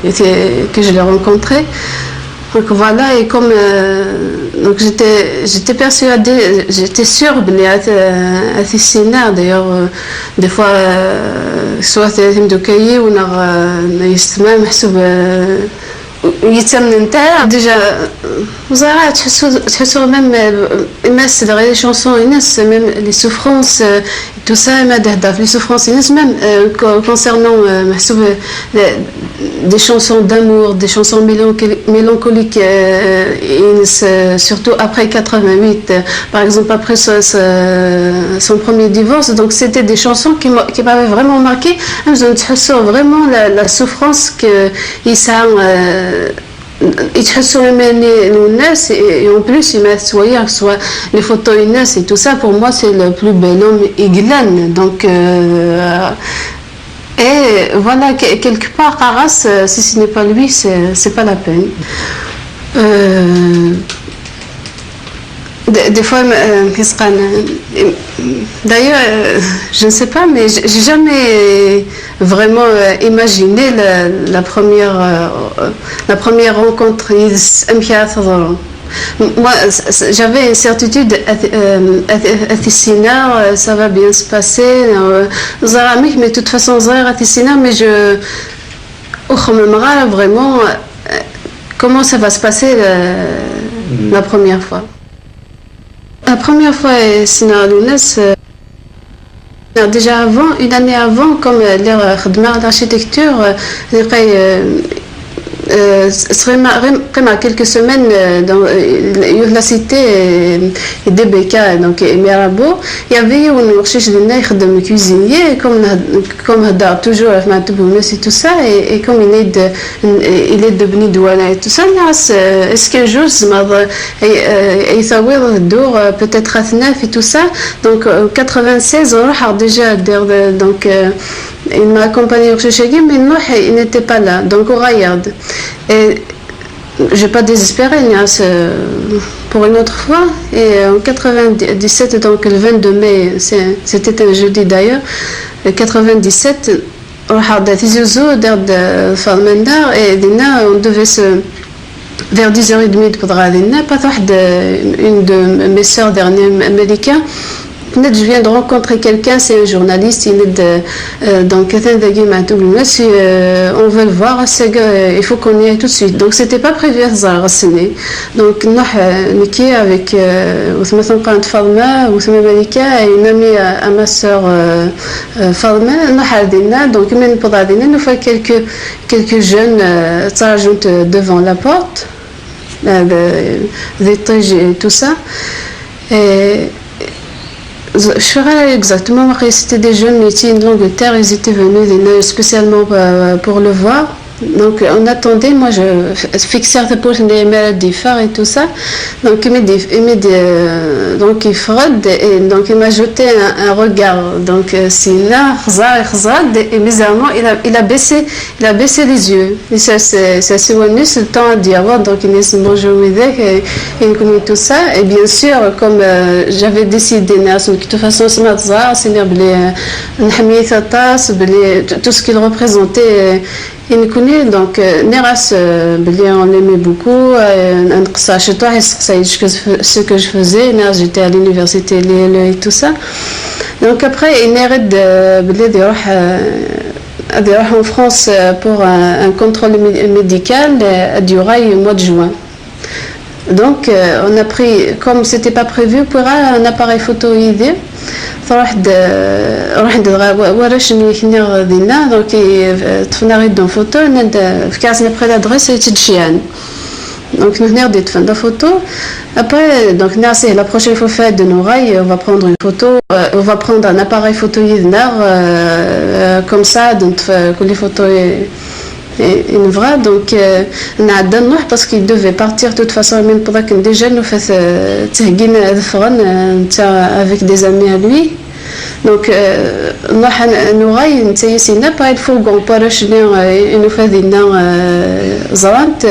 je l'ai rencontré. Donc voilà, et comme donc j'étais persuadée, j'étais sûre à Ticina d'ailleurs des fois soit de cahier ou يستمع محسوب يتسمن نتاع ديجا وزارة تحسوا ميم الناس les chansons الناس même les souffrances tout ça ما تهدف les souffrances الناس même concernant محسوب des chansons d'amour, des chansons mélancoliques, surtout après 88, par exemple après son premier divorce. Donc c'était des chansons qui m'avaient vraiment marqué. Je sens vraiment la souffrance qu'ils يتحسوا الناس et en plus ils mettent soit les photos الناس et tout ça. Pour moi c'est le plus bel homme Iglan. Donc et voilà, quelque part, Arras, si ce n'est pas lui, c'est pas la peine. Des fois, d'ailleurs, je ne sais pas, mais j'ai jamais vraiment imaginé la première rencontre. Moi, j'avais une certitude à Ticina, ça va bien se passer. Mais de toute façon, à Ticina, mais je vraiment comment ça va se passer la première fois. La première fois, déjà avant, une année avant, comme l'architecture, quelques semaines dans la cité d'Ebeka, donc Mirabeau, il y avait une recherche de cuisinier, comme toujours et tout ça, et comme il est devenu douane et tout ça, est-ce qu'un jour peut-être à Tnaf et tout ça, donc en 96, déjà, donc il m'a accompagné au Chechagui, mais non, il n'était pas là, donc on regarde. Et je n'ai pas désespéré pour une autre fois. Et en 97, donc le 22 mai, c'était un jeudi d'ailleurs, 97, on a et on devait vers 10h30 une de mes sœurs dernières américaines. Je viens de rencontrer quelqu'un, c'est un journaliste, il est dans on veut le voir, il faut qu'on y aille tout de suite. Donc c'était pas prévu à Zarassene. Donc Niki avec Fadma ou Malika et une amie à ma soeur Fadma, donc nous fait quelques jeunes s'ajoutent devant la porte, des tâches et tout ça. Et je ferai exactement, c'était des jeunes métiers d'Angleterre, ils étaient venus spécialement pour le voir. Donc on attendait, moi je fixais pour les maladies phares et tout ça. Donc donc il fraude et donc il m'a jeté un regard. Donc c'est là, et bizarrement il a baissé les yeux. Et ça c'est le temps à dire. Donc il est bonjour et il connaît tout ça. Et bien sûr, comme j'avais décidé, de toute façon c'est tout ce qu'il représentait. Il me connaît, donc Neras, on l'aimait beaucoup. Ce que je faisais, j'étais à l'université et tout ça. Donc après, il mérite en France pour un contrôle médical à Durail au mois de juin. Donc on a pris, comme c'était pas prévu, pour un appareil photo ID. فرحت ورشني هنا دينا دونك تفنا غير دون فوتو في كاسنا بري لادريس تجيان donc nous venons de faire la photo. Après, donc c'est la prochaine fois fait de nos rails, on va prendre une photo, on va prendre un appareil photo comme ça, donc que les photos une vraie. Donc on a donné parce qu'il devait partir de toute façon, même pendant que déjà nous faisons avec des amis à lui. Donc nous avons pas il faut qu'on parle nous faisons زرانت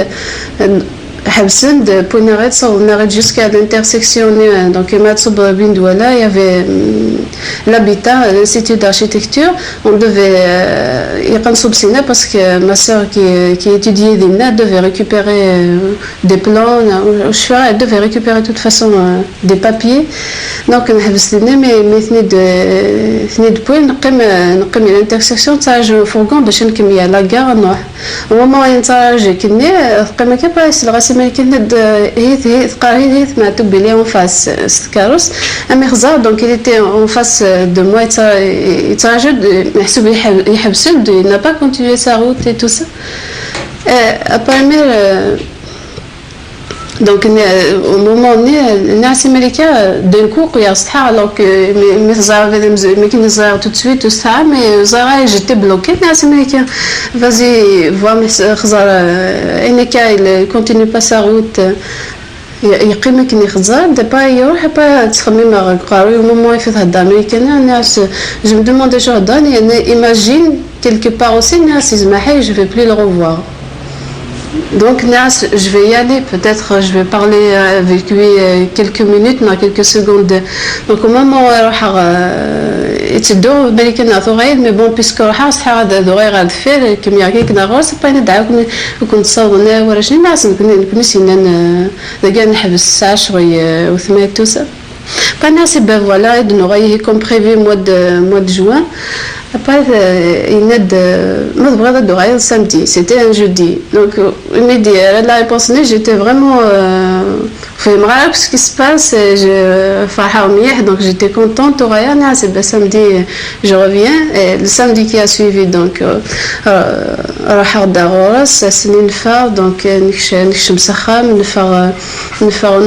Habsend, Ponaret, on arrête jusqu'à l'intersection. Donc, il y avait l'habitat, l'institut d'architecture. On devait y rendre parce que ma soeur qui étudiait l'INA devait récupérer des plans. Elle devait récupérer de toute façon des papiers. Donc, on a mais de point, on l'intersection, ça a un fourgon de chaîne qui est à la gare. Au moment où il s'agit de mais il en face carrosse donc il était en face de moi il n'a pas continué sa route et tout ça après donc au moment où الناس américains d'un coup alors que mais qui nous tout de suite tout ça mais j'étais bloqué الناس américains vas-y vois mais il continue pas sa route يقيم كني خزار دابا يروح با تخمم قاري ومومون يفيد هاد الامريكان الناس je me demande déjà imagine quelque part aussi الناس يسمحي je vais plus le revoir. Donc Nas, je vais y aller, peut-être je vais parler avec lui quelques minutes, dans quelques secondes. Donc au moment où يتدو بالي كنا ثغير مي بون بيسكو راح صحا هذا ثغير غاد فير كم يعكي كنا غوص باين دعاو كنت صوبنا ولا شنو ناس كنا سينا داك نحبس الساعه شويه وثمانية توسا بانا سي با فوالا دو غاي كوم بريفي موا دو جوان. Après, il samedi, c'était un jeudi. Donc, il m'a dit, la réponse, j'étais vraiment ce qui se passe. Donc, j'étais contente. C'est samedi, je reviens. Et le samedi qui a suivi, donc, on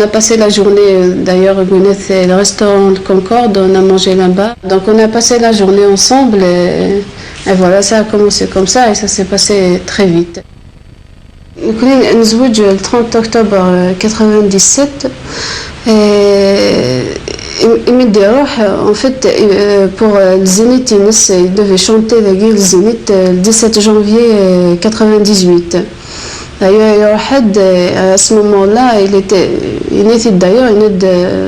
a passé la journée, d'ailleurs, le restaurant de Concorde, on a mangé là-bas. Donc, on a passé la journée ensemble. Et voilà, ça a commencé comme ça et ça s'est passé très vite. Nous sommes le 30 octobre 97 et en fait pour le Zénith, il devait chanter le Zénith le 17 janvier 98. D'ailleurs, à ce moment-là, il était d'ailleurs,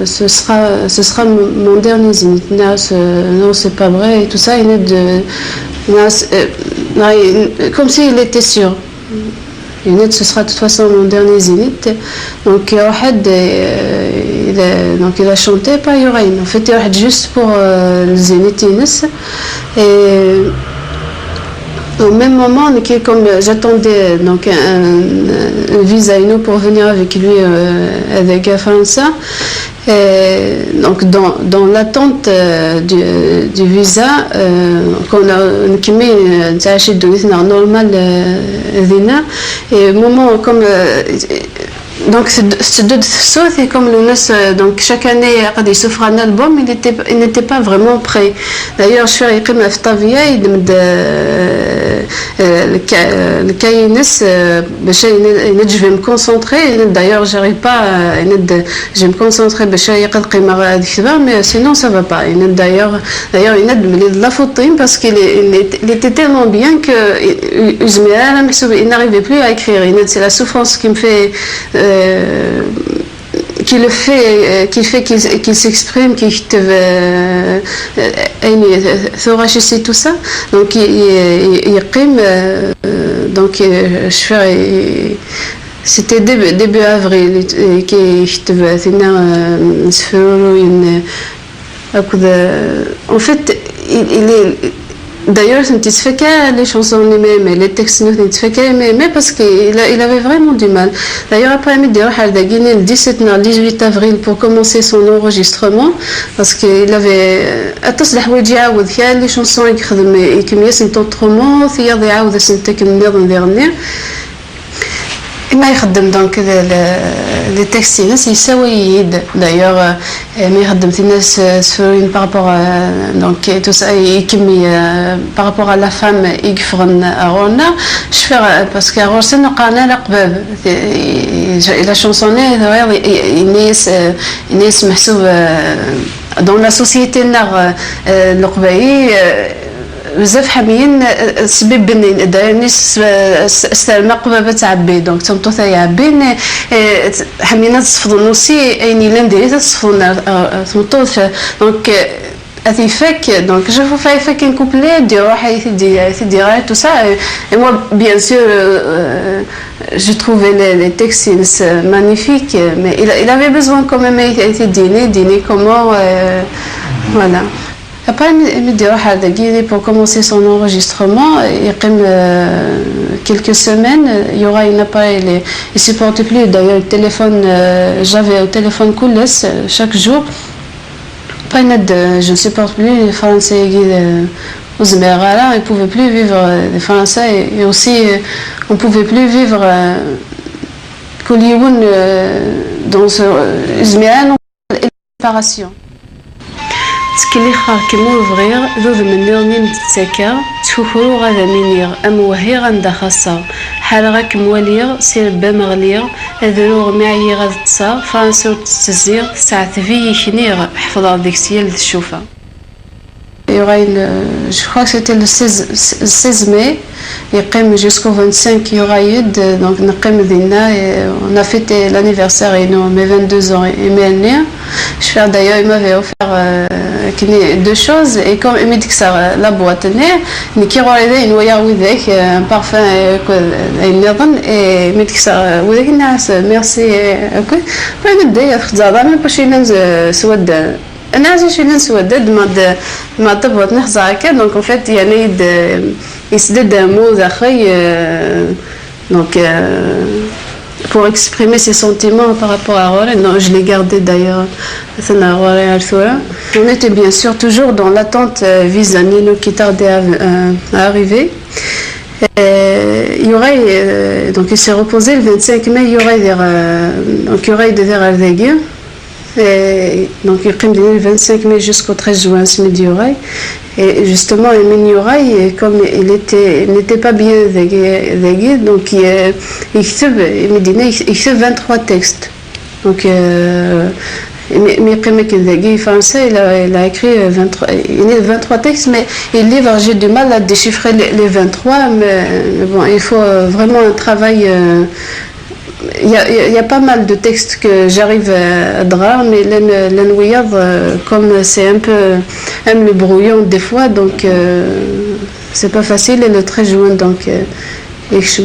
ce sera mon dernier Zénith. Non, c'est pas vrai et tout ça. Comme s'il était sûr. Ce sera de toute façon mon dernier Zénith. Donc, il a chanté pas Yorain. En fait, il juste pour le Zénith. Et au même moment, comme j'attendais donc un visa pour venir avec lui avec France, donc dans l'attente du visa, qu'on a normal et au moment comme donc c'est deux choses et comme le NAS donc chaque année il s'offre un album il n'était pas vraiment prêt. D'ailleurs je suis يقيم في طابية يدمد الكاينس باش je vais me concentrer. D'ailleurs j'arrive pas je vais me concentrer باش يقد قيمة هذيك mais sinon ça va pas. D'ailleurs il la fautine parce qu'il était tellement bien que il n'arrivait plus à écrire. C'est la souffrance qui me fait qu'il s'exprime, qu'il te thoracique et tout ça. Donc il rime, donc je fais c'était début avril qui te en fait il est d'ailleurs, je ne sais pas les chansons mais les textes ne sais pas mais parce qu'il avait vraiment du mal. D'ailleurs, après le 18 avril pour commencer son enregistrement parce qu'il avait les chansons qui sont autrement, ما يخدم دونك لي تاكسي ناس يساوي يد دايوغ ما يخدم في ناس سفرين بارابور دونك تو سا يكمي بارابور لا فام يكفرن اغونا شفير باسكو اغوسن قانا لقباب لا شونسوني الناس محسوب دون لا سوسيتي النار القباي بزاف حاميين سبب بني دايرني استلم قبابة تعبي دونك تمطو ثا يعبين حامينا تصفضوا نوسي ايني لندي تصفضوا تمطو دونك أثي فك دونك جو فاي فك ان كوبلي دي روحي دي tout ça et moi bien sûr je trouvais les textes magnifiques mais il avait besoin quand même dîner comment voilà. Après, pour commencer son enregistrement, il quelques semaines, il y aura un appareil, il ne supporte plus d'ailleurs le téléphone, j'avais au téléphone coulés chaque jour. Je ne supporte plus les Français aux Émirats, ils ne pouvaient plus vivre les Français et aussi on ne pouvait plus vivre dans ce Émirats, séparation. تكلي خاركمو الفغير ذوذ من نيرني نتساكا تفوفرو غادا مينير أموهي غندا خاصة حال غاك موالير سير بامغلير أذروغ معي غاد تصا فرنسا تتزير ساعة في يكنير حفظ ديك سيال الشوفة. Je crois que c'était le 16 mai, jusqu'au 25 il y aura eu donc on a fêté l'anniversaire et nous mes 22 ans et mes années. D'ailleurs il m'avait offert deux choses et comme il m'a dit que ça la boîte n'est qui aurait une voyage avec un parfum et il m'a dit que ça merci ok pas de d'ailleurs خذها pas chez nous سود أنا عايزة شي نسودد ما تبغى نحظى هكا دونك en fait يعني يسدد مو أخي donc pour exprimer ses sentiments par rapport à Roré. Non, je l'ai gardé d'ailleurs. On était bien sûr toujours dans l'attente vis-à Nino qui tardait à arriver. Il y aurait donc il s'est reposé le 25 mai. Il y aurait donc il y aurait des Ardégues. Donc il prend le 25 mai jusqu'au 13 juin ce midi oreille et justement Emile Yoraï comme il n'était pas bien dégué donc il me dit il fait 23 textes donc mais premier qu'il dégué français il a écrit 23 textes mais il livre j'ai du mal à déchiffrer les 23 mais bon il faut vraiment un travail. Il y a pas mal de textes que j'arrive à draper, mais l'envoyage, comme c'est un peu le brouillon des fois, donc c'est pas facile. Et le 13 juin, donc, je suis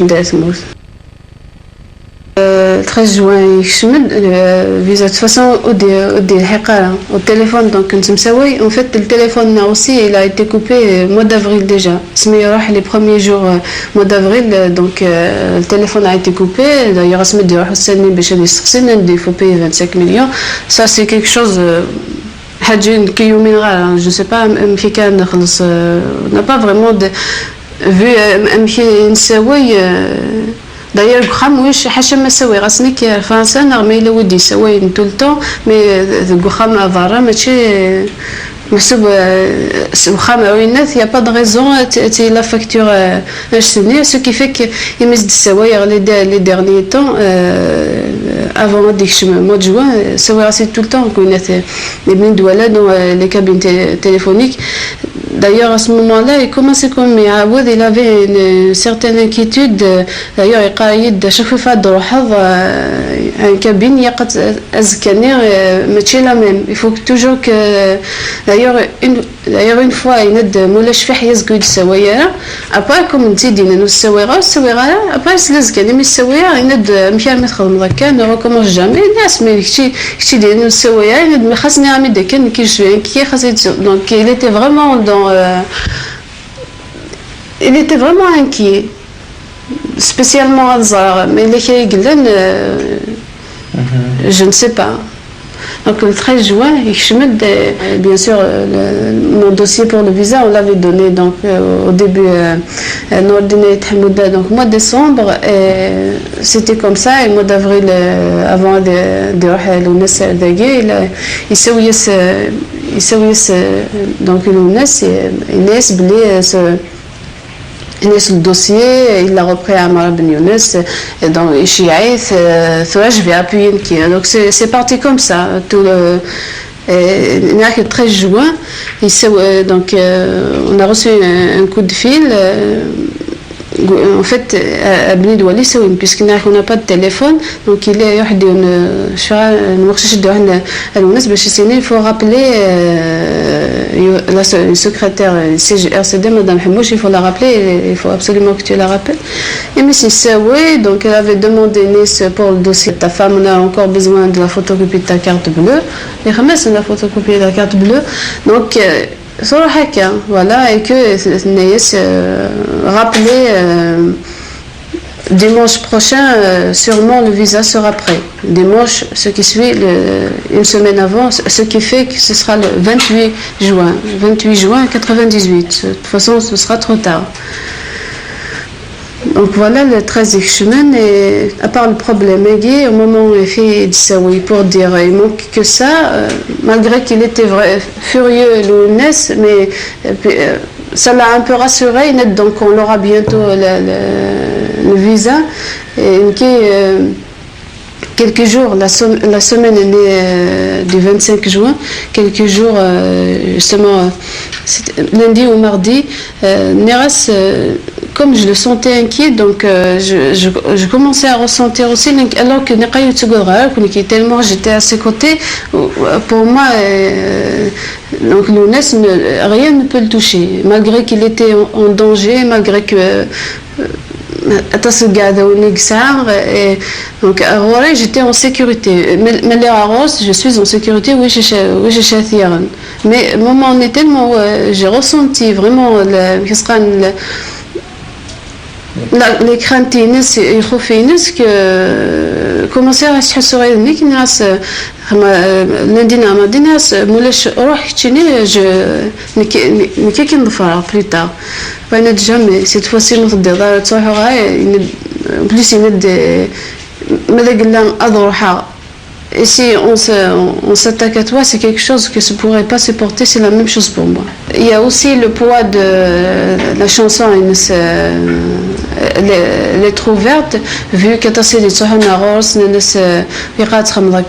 13 juin, de toute façon, au téléphone, donc, en fait, le téléphone aussi, il a été coupé au mois d'avril déjà. Les premiers jours, mois d'avril, donc, le téléphone a été coupé. D'ailleurs, il faut payer 25 millions. Ça, c'est quelque chose. Je ne sais pas, on n'a pas vraiment vu d'ailleurs je حاشا ما سوي غاسني كي فرنسا نغمي لا ودي سوي tout le temps mais الخام برا ماشي محسوب وخام عوينات il y a pas de raison تي la facture اشتني ce qui fait que يمز السوايع les derniers temps avant ديك mois de juin سوايع راسي tout le temps كنا les بنين دوله dans les cabines téléphoniques. D'ailleurs, à ce moment-là, il commençait comme il avait une certaine inquiétude. D'ailleurs, chaque fois un cabine, mais la même. Il faut toujours que. D'ailleurs, une fois, il y a des moulins qui sont après, comme on dit, après, c'est les gars, mais il y a des ne recommence jamais. Donc, il était vraiment il était vraiment inquiet, spécialement Alzar, mais les Khaïglen, je ne sais pas. Donc le 13 juin, bien sûr, mon dossier pour le visa, on l'avait donné donc, au début, donc mois de décembre, c'était comme ça, et mois d'avril, avant il s'est donc le dossier, il l'a repris à Amar Ben Younes, et donc je vais appuyer. Donc c'est parti comme ça. Le 13 juin, donc, on a reçu un coup de fil. En fait, à Bnid Wali, puisqu'on n'a pas de téléphone, donc il est il faut rappeler la secrétaire CGRCD, Madame Hamouch, il faut la rappeler, il faut absolument que tu la rappelles. Et M. Saoué, donc elle avait demandé pour le dossier de ta femme, on a encore besoin de la photocopie de ta carte bleue. Les remet la photocopie de la carte bleue. Donc, voilà, et que rappeler dimanche prochain, sûrement le visa sera prêt. Dimanche, ce qui suit, une semaine avant, ce qui fait que ce sera le 28 juin 98. De toute façon, ce sera trop tard. Donc voilà le 13e chemin, et à part le problème, au moment où il fait oui, pour dire il manque que ça, malgré qu'il était furieux l'ONS, mais ça l'a un peu rassuré, donc on aura bientôt le visa, et quelques jours, la semaine du 25 juin, quelques jours, justement, lundi ou mardi, Neras, comme je le sentais inquiet, donc je commençais à ressentir aussi, alors que tellement j'étais à ses côtés, pour moi, donc l'ONS, rien ne peut le toucher, malgré qu'il était en danger, malgré que et donc j'étais en sécurité, mais je suis en sécurité, oui, mais moment on est tellement, j'ai ressenti vraiment les craintes et que commencer à se rassurer lundi plus tard. Jamais cette fois-ci plus et si on s'attaque à toi, c'est quelque chose que je ne pourrais pas supporter, c'est la même chose pour moi. Il y a aussi le poids de la chanson, elle est trop verte, vu que tu as des gens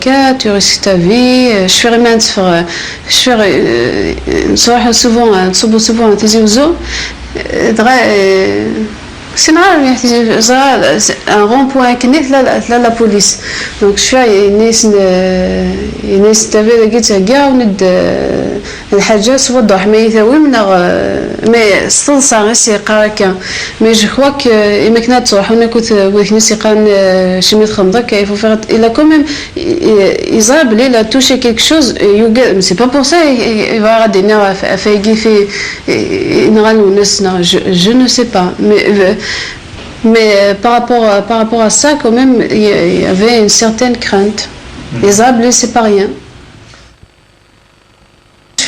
qui tu risques ta vie, je fais souvent c'est un rond-point qui n'est là la police. Donc je suis mais je crois que il a quand même il a touché quelque chose, c'est pas pour ça il va avoir des nerfs à faire je ne sais pas, mais par rapport à ça, quand même, il y avait une certaine crainte. Les ablés, c'est pas rien. Je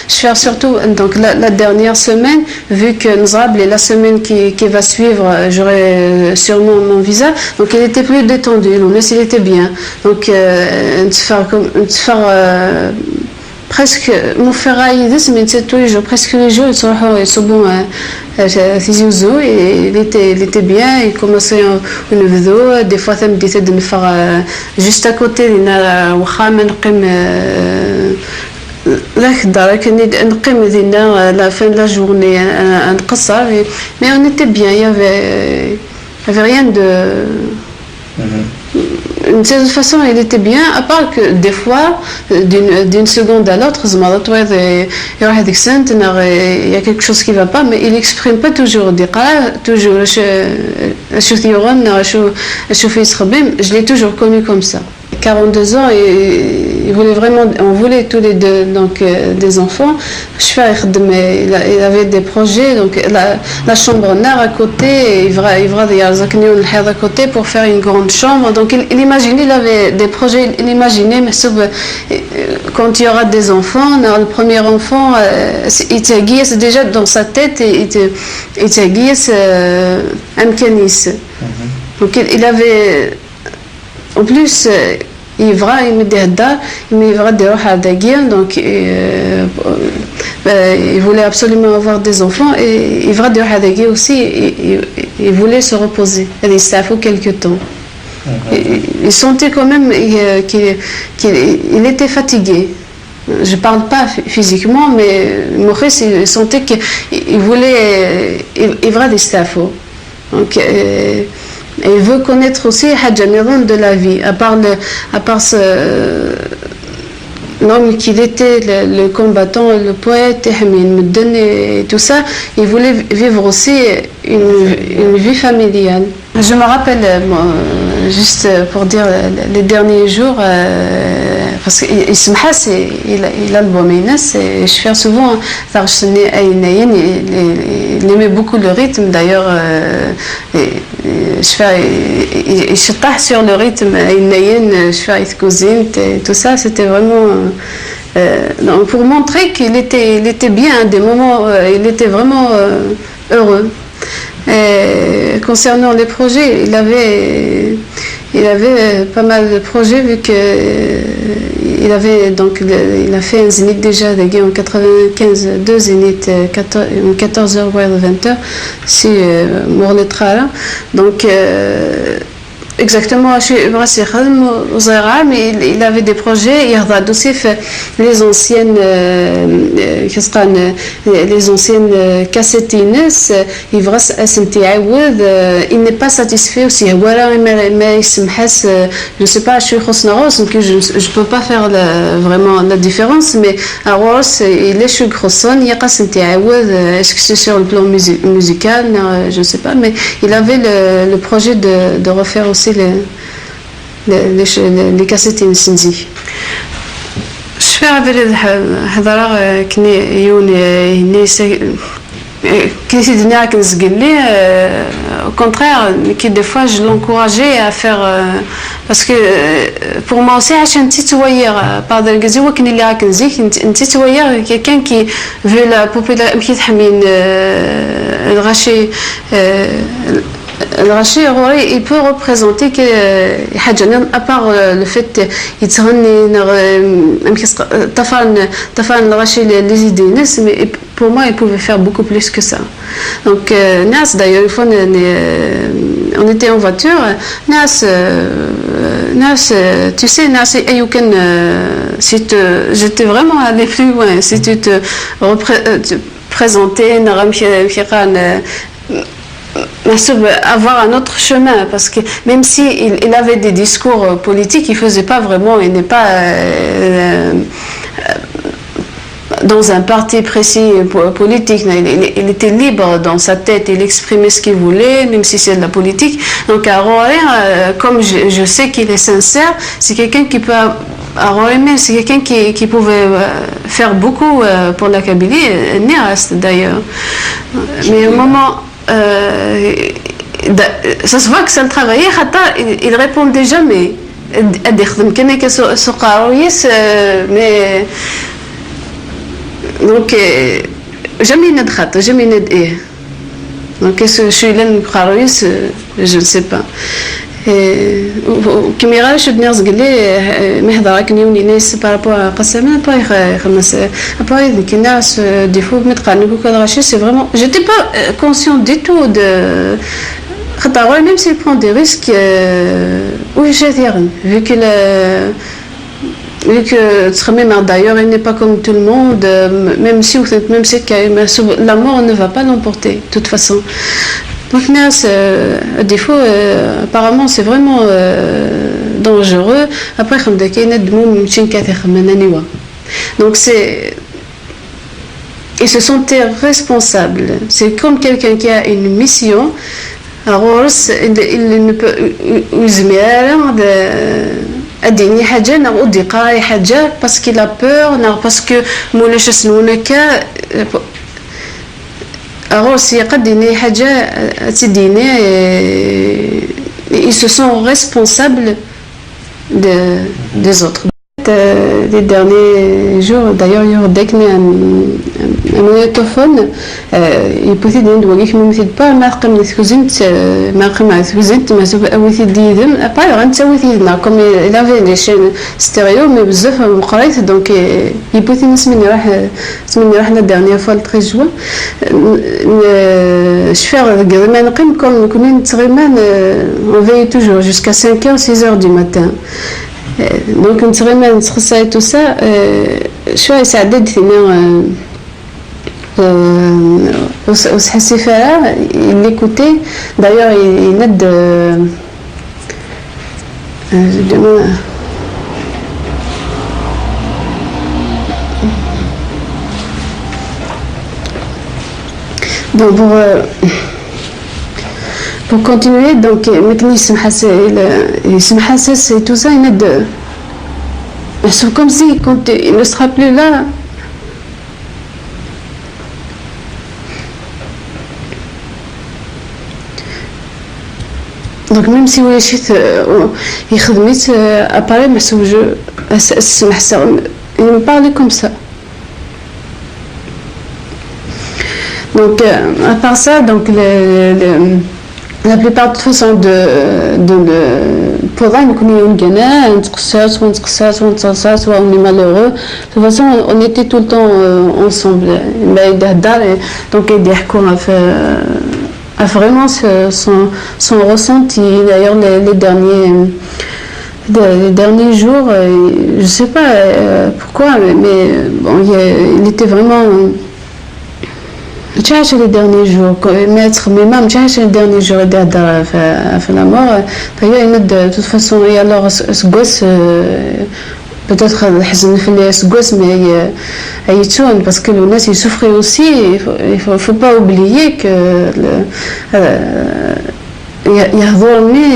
fais surtout donc la dernière semaine, vu que Nzrab, la semaine qui va suivre, j'aurai sûrement mon visa, donc il était plus détendu, il était bien. Donc, presque mon ferraille mais c'est tous les jours, presque les jours ils sont bons et il était bien, il commençait une vidéo, des fois ça me disait de me faire juste à côté la fin de la journée mais on était bien, il y avait rien de d'une certaine façon, il était bien, à part que des fois, d'une seconde à l'autre, il y a quelque chose qui ne va pas, mais il n'exprime pas toujours. Je l'ai toujours connu comme ça. 42 ans, et on voulait tous les deux donc, des enfants. Mais il avait des projets, donc la chambre nord à côté, il à côté pour faire une grande chambre. Donc il imaginait, il avait des projets, il imaginait, mais sauf quand il y aura des enfants, le premier enfant, c'est déjà dans sa tête, il donc il avait. En plus, il donc il voulait absolument avoir des enfants, et il aussi, il voulait se reposer. Il s'est fait quelque temps. Il sentait quand même qu'il était fatigué. je parle pas physiquement, mais Maurice, il sentait qu'il voulait Evra des Stafo. Donc, il veut connaître aussi Hadjaniran de la vie, à part l'homme qu'il était, le combattant, le poète, et tout ça, il voulait vivre aussi une vie familiale. Je me rappelle, juste pour dire, les derniers jours, parce qu'il se masse, il a le bon ménès, et je fais souvent, il aimait beaucoup le rythme, d'ailleurs, il se tape sur le rythme, je fais cousine, et tout ça, c'était vraiment. Pour montrer qu'il était bien, des moments, il était vraiment heureux. Et concernant les projets, il avait pas mal de projets vu que il a fait un zénith déjà en 95, 2 zéniths, 14h ou 20h, si Mourletra. Donc exactement, mais il avait des projets, il a aussi fait les anciennes cassettines, il n'est pas satisfait aussi. Je ne sais pas, je ne peux pas faire vraiment la différence, mais à Ross, il est chez Grosson, est-ce que c'est sur le plan musical, je ne sais pas, mais il avait le projet de refaire aussi les cassettes insinzi. Je fais avec هذا كني يوني au contraire, qui des fois je l'encourageais à faire parce que pour moi aussi عشان تتوير بعض الجزء وكني اللي راك نزيك تتوير quelqu'un qui veut la popularité qui تحمين الغشي الغشي il peut représenter que à part le fait يتغني طفل الغشي les idées mais pour moi il pouvait faire beaucoup plus que ça. Donc Nas d'ailleurs une fois on était en voiture, Nas tu sais Nas j'étais vraiment allé plus loin si tu te présentais avoir un autre chemin parce que même si il avait des discours politiques, il faisait pas vraiment, il n'est pas dans un parti précis politique, il était libre dans sa tête, il exprimait ce qu'il voulait, même si c'est de la politique. Donc à Rouen, comme je sais qu'il est sincère, c'est quelqu'un qui peut c'est quelqu'un qui pouvait faire beaucoup pour la Kabylie, Niras d'ailleurs. Mais au moment ça se voit que ça le travaillait, il répondait jamais. Mais donc jamais jamais donc est-ce que je suis là je ne sais pas. كميرا شدنا زقلي مهضرة كنيوني ناس بارابوا قسمنا خمس après que الناس des fois متقارنين بكل غاشي c'est vraiment j'étais pas conscient du tout de خطر même s'il prend des risques vu que d'ailleurs il n'est pas comme tout le monde même si la mort ne va pas l'emporter de toute façon. Donc des fois apparemment c'est vraiment dangereux. Après donc ils se sentent responsables. C'est comme quelqu'un qui a une mission. Alors il ne peut أديني حاجة نغودي قاري حاجة parce qu'il a peur parce que مولاش سنونك alors يقدني حاجة تديني ils se sont responsables des autres. Les derniers jours d'ailleurs il y a un magnétophone il peut dire que il ne pas marquer mes cousines marquer mes cousines mais ça veut dire après comme il avait des chaînes stéréo mais بزاف مقريت donc il peut dire سميني la dernière fois le 13 juin je fais غير comme كنا نتغيمان on veille toujours jusqu'à 5h 6h du matin. دونك نتغيما نتخصصي تو سا شويه سعدت هنا وسحسي فيها اللي كوتي دايوغ يند donc pour continuer donc maintenant il se m'hassas et tout ça il aide c'est comme si quand il ne sera plus là donc même si ولا شيت يخدميت اباري محسوب جو اسمح il me parlait comme ça. Donc à part ça donc la plupart de toute façon pour nous on est malheureux de toute façon on était tout le temps ensemble donc a vraiment son ressenti. D'ailleurs les derniers jours je sais pas pourquoi mais bon il était vraiment تعيش les derniers jours maître mais même تعيش les derniers jours في la mort d'ailleurs il de toute façon et alors ce gosse peut-être الحزن في اللي سقوس mais يتون parce que الناس يسوفري aussi il faut pas oublier que يهضرني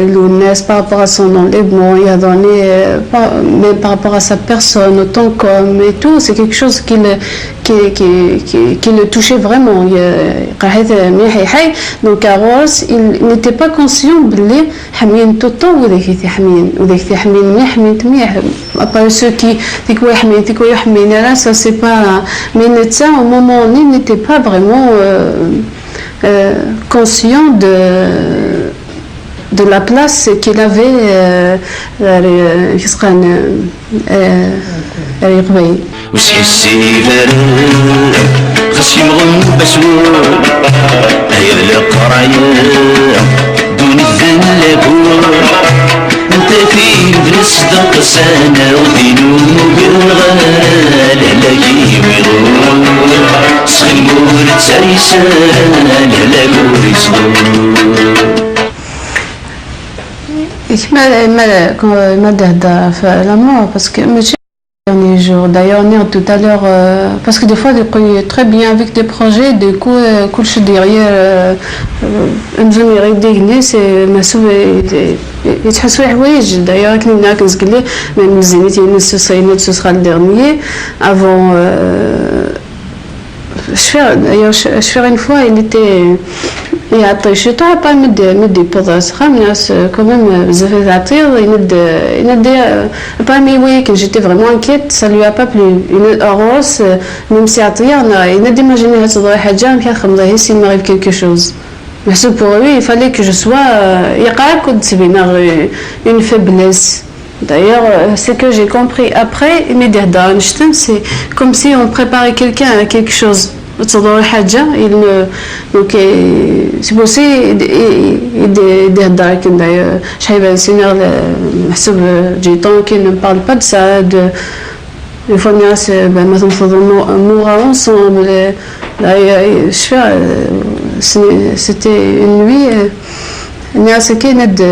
الناس par rapport à son enlèvement يهضرني même par rapport à sa personne autant qu'homme et tout c'est quelque chose qui le touchait vraiment donc à Ross il n'était pas conscient بلي حمين tout le temps وذاك حمين après ceux qui تيكوا يحمين là ça c'est pas mais ça au moment où il n'était pas vraiment conscient de la place qu'il avait وسحسي فارغ خاص يمغن بسور هيا القرايا دون الذن لابور انت في الصدق سنة ودينو بالغال لاقي ويغور سخمور تسايسان لاقور يصدور il m'a dit la mort parce que derniers jours. D'ailleurs, on est tout à l'heure parce que des fois, je très bien avec des projets. Du coup, je dirais, c'est ma d'ailleurs, ce sera le dernier avant. Je ferai une fois, il était. Et après, je t'ai pas mis des podcasts, quand même, vous avez attiré, pas mis, oui, que j'étais vraiment inquiète, ça lui a pas plu. Une heureuse, même si attiré, il a imaginé que ça doit être s'il m'arrive quelque chose. Mais pour lui, il fallait que je sois, une faiblesse. D'ailleurs, ce que j'ai compris après, c'est comme si on préparait quelqu'un à quelque chose. تصدر حاجة donc c'est possible يدير لكن شحال بان سينير محسوب جيتون qui ne parle pas de ça de les fois الناس مثلا نفضلوا mourra ensemble c'était une nuit الناس كي ند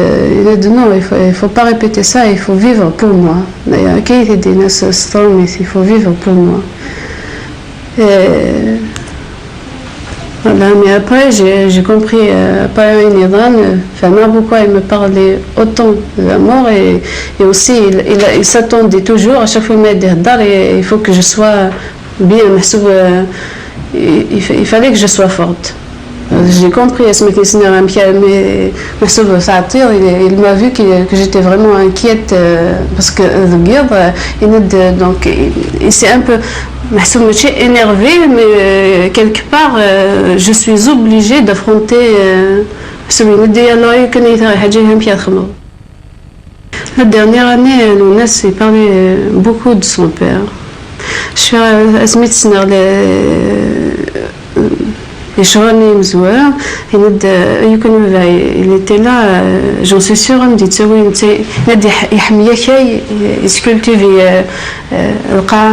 non il faut pas répéter ça il faut vivre pour moi d'ailleurs كي des ناس سترونغ il faut vivre pour moi voilà, mais après j'ai compris après une Iran, pourquoi il me parlait autant de la mort et aussi il s'attendait toujours à chaque fois il il faut que je sois bien il fallait que je sois forte. J'ai compris il m'a vu que j'étais vraiment inquiète parce que donc il s'est un peu énervé mais quelque part je suis obligée d'affronter la dernière année Lounas parlait beaucoup de son père. يشغلني مزوار يند يكون il était là j'en suis sûre me dit تسوي يند يحمي كاي يسكولتيفي القاع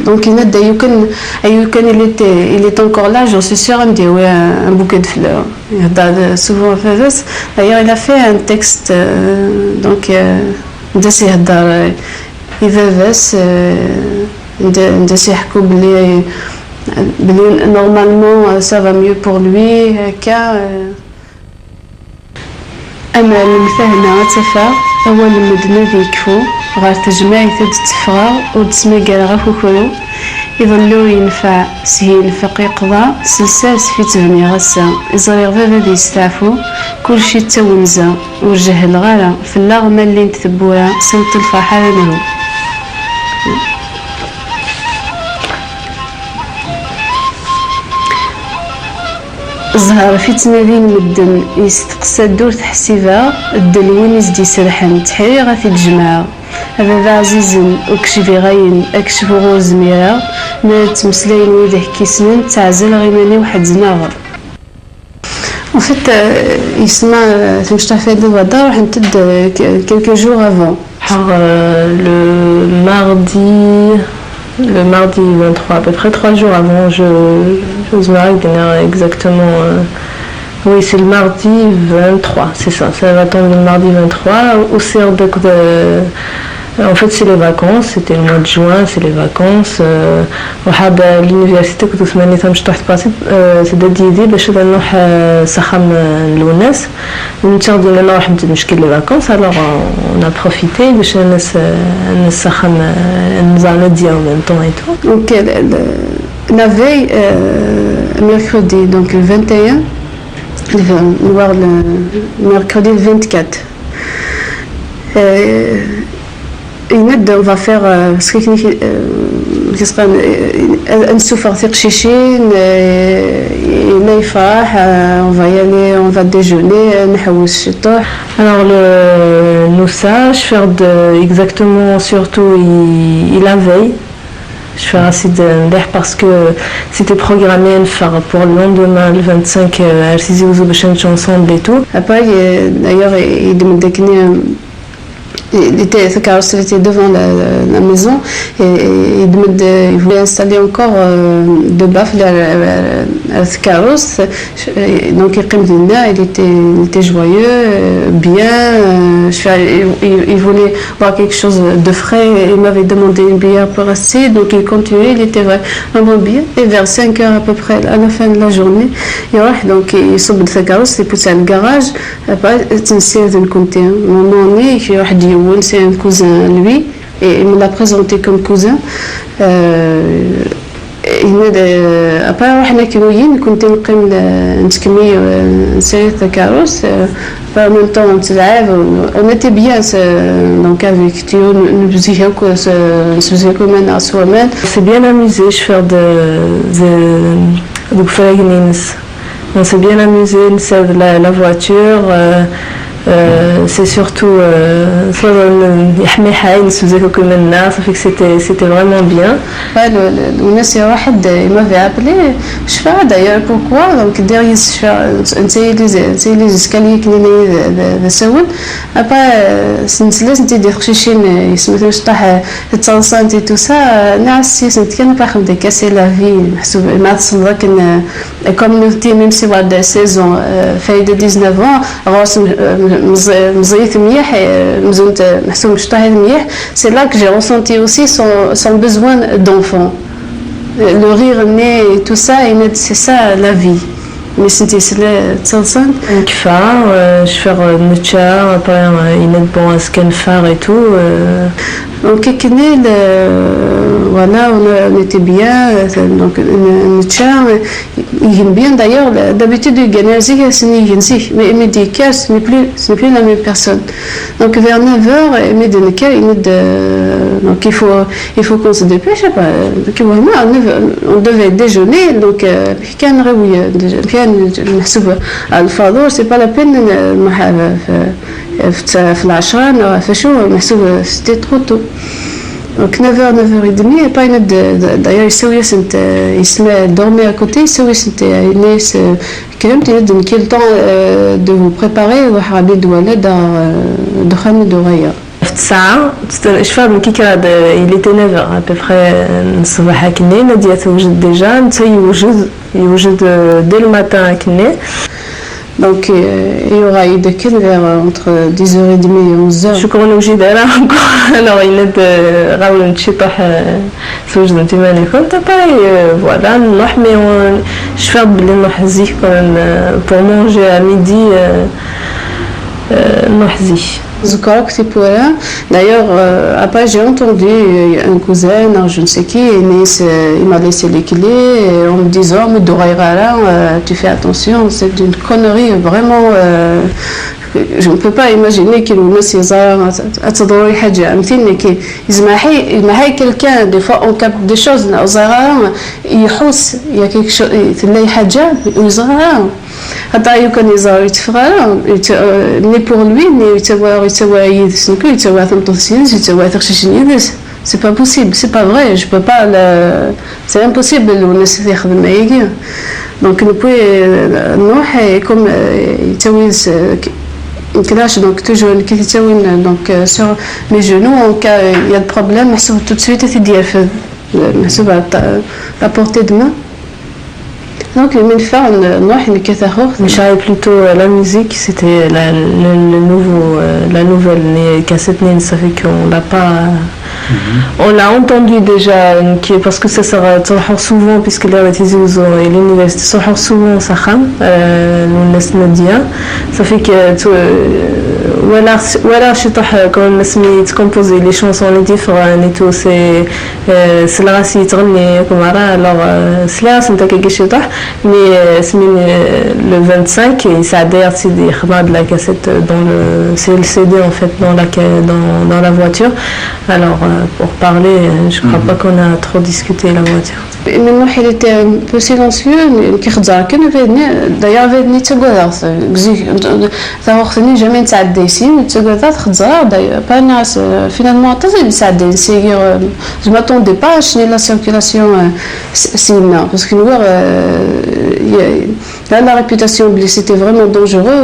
donc يند يمكن il est encore là j'en suis sûre me dit ouais un bouquet de fleurs يهضر souvent فاس d'ailleurs il a fait un texte donc ندس يهضر يفاس ندس يحكوا بلي normalement ça va mieux pour lui هكا اما المثال تفا اول المدن يكفو غير تجمع تتفغى وتسمى غا كوكولو يظلو ينفع سهيل فقيق ضا سلساس في تبني غسا إزريغ بابا يستعفو كل شي تاونزا ورجه الغارة في اللغمة اللي نتثبوها سنت الفرحة لنهو زهر في تنادين مدن يستقسى الدور تحسيبها الدلوين يزدي سرحن تحرير غا في الجماعة هذا عزيز وكشفي غاين اكشفو غوز ميرا نتمسلاين ويده كيسنن تعزل غيماني واحد زناغ En fait, يسمع تمشطح دو الدار راح نتد quelques jours avant. Le mardi 23, à peu près 3 jours avant, je me marie exactement. Oui, c'est le mardi 23, c'est ça. Ça va tomber le mardi 23. En fait, c'est les vacances. C'était le mois de juin, c'est les vacances. L'université que tout le monde c'est dédié باش نروح سخم لوناس ونتشغل ديالنا نروح نمشي les vacances. Alors on a profité باش نسخم نزعل ديال en même temps et tout. Donc la veille mercredi donc le 21 voir le mercredi le 24 on va faire ce qui نسوفر في قشيشين لا يفرح on va y aller on va déjeuner نحوس الشطوح. Alors nous ça je fais exactement surtout la veille je fais assez de parce que c'était programmé pour le lendemain le 25 à Arsizi Ouzou Bachanch ensemble et tout. Après d'ailleurs il demandait il était devant la maison et il voulait installer encore deux baffes à ce carrosse. Donc il était joyeux, bien. Il voulait boire quelque chose de frais. Il m'avait demandé une bière pour rester. Donc il continuait, il était vraiment bien. Et vers 5 heures à peu près, à la fin de la journée, il sort de ce carrosse, il pousse à le garage. Après, il me comptait. Mon nom est c'est un cousin lui et il me l'a présenté comme cousin. Après رحنا كرويين كنت نقيم نتكمي نسير الكاروس en même temps on était bien donc avec Théo nous faisions comme un soi-même. C'est bien amusé je fais on s'est bien amusé de la voiture. C'est surtout c'était vraiment bien. Il m'avait appelé je sais pas d'ailleurs pourquoi donc derrière les escaliers qui نسوي après سنسلس نتي دير خشيشين يسموه شطح التصنت et tout ça نعس سنت كان باخذ دي كاسي لا في محسوب ما تصدق كن communauté même si بعد 16 ans فايدة 19 ans راس مزيت مليح مزونت محسوب شطح مليح. C'est là que j'ai ressenti aussi son besoin d'enfant, le rire né et tout ça et c'est ça la vie. Mais c'était تصلصان كفار je fais نتشا après il est bon à ce qu'elle faire et tout. Donc voilà on était bien donc نتشا il aime bien d'ailleurs d'habitude il gagne mais médical ce n'est plus la même personne. Donc vers 9h donc il faut qu'on se dépêche pas. Donc vraiment on devait déjeuner donc كان غير نحسب الفاضور سي با لا بين في العشرة فشو محسوب سيتي ترو تو. Donc 9h, 9h30, et pas une d'ailleurs, il se met à dormir à côté, il se كلام تنقل le temps de vous préparer وحابين دوالد دخان دغيا في الساعة شفار من كي كرا il était 9h à peu près الصباح كني نادية توجد ديجا نتا يوجد dès le matin كني. Donc il y aura eu des queues vers entre 10h30 et 11h. شكرا لوجي دايرة alors il est غاول نمشي طاح توجد انت ماني كنت باي فوالا نروح مي شفار بلي نروح زيك pour manger à midi نروح زيك. D'ailleurs, après j'ai entendu un cousin, je ne sais qui, il m'a laissé les clés en me disant mais tu fais attention, c'est une connerie vraiment. Je ne peux pas imaginer qu'il nous laisse أتصدروا حاجة عمتيني كي يزمحي quelqu'un des fois on capte des choses صغيرة يحس يا كيك تلاقي حاجة وصغيرة حتى يمكن يزار يتفغر ni pour lui ni يتوا يدس نكو يتوا تمطسينس يتوا تخششنيدس c'est pas possible, c'est pas vrai, je peux pas c'est impossible الناس يخدم معايا donc nous pouvons نروح comme يتوا donc toujours donc sur mes genoux en cas il y a de problème tout de suite à portée de main. Donc من faire نروح نكتاخو نشاهد plutôt la musique, c'était la nouvelle cassette ça fait qu'on l'a pas on l'a entendu déjà parce que ça sera souvent puisque là l'université sort souvent ça ça fait que voilà quand on se composer les chansons les différentes et tout c'est la racine comme alors c'est là c'est quelque chose mais le 25 il s'adhère c'est des de la cassette c'est le CD en fait dans la voiture alors pour parler je crois pas qu'on a trop discuté la voiture. Maintenant il était un peu silencieux d'ailleurs فادني تقولها jamais نتعدى يسين تقولها خزار d'ailleurs pas ناس finalement تصل نتعدى je m'attendais pas à changer la circulation sinon parce que la réputation c'était vraiment dangereux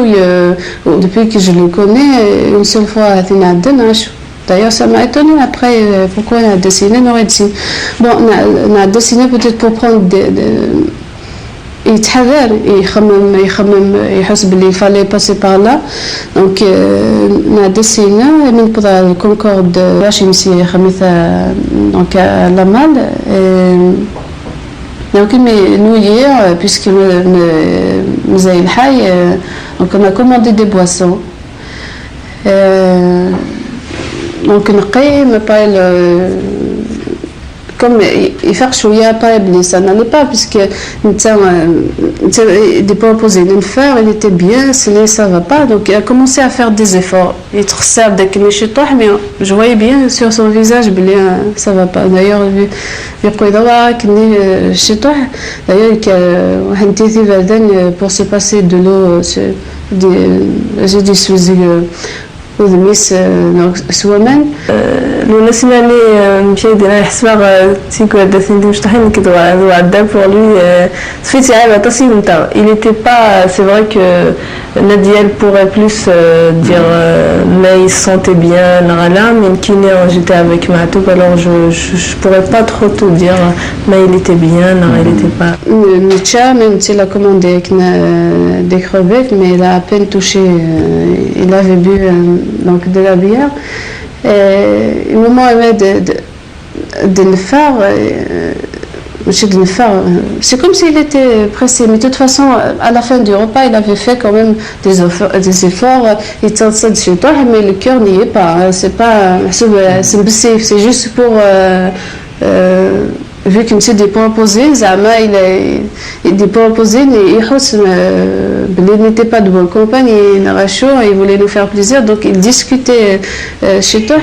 depuis que je le connais une seule fois D'ailleurs, ça m'a étonné après pourquoi on a dessiné, on aurait dit. Bon, on a dessiné peut-être pour prendre يتحذر يحسب اللي fallait passer par là donc on a dessiné من بضع الكونكورد باش يمشي خميثة donc à la malle donc nous hier puisque nous avons le haï donc on a commandé des boissons donc نقي ما pas comme il fait chouïa pas blé ça n'allait pas puisque des proposés de le faire il était bien sinon ça va pas donc il a commencé à faire des efforts il trouve dès que mais je voyais bien sur son visage blé ça va pas d'ailleurs يقول كني شطوح d'ailleurs وحنتي بعدين pour se passer de l'eau j'ai dit وذميس سوامن لو نسمعني مشي دينا حسبا تيكو داسين دي مشطحين كدو عدا pour lui فيتي عيب تصيب نتا il était pas c'est vrai que Nadia elle pourrait plus dire mais il se sentait bien là mais kiné j'étais avec Matoub alors je pourrais pas trop te dire mais il était bien il était pas Nietzsche même s'il a commandé des crevettes mais il a à peine touché il avait bu donc de la bière et au moment de le faire c'est comme s'il était pressé mais de toute façon à la fin du repas il avait fait quand même des efforts il s'en chez toi mais le cœur n'y est pas c'est pas c'est juste pour vu qu'il s'est déproposé Zama il est déproposé il n'était pas de bonne compagnie il voulait nous faire plaisir donc il discutait chez toi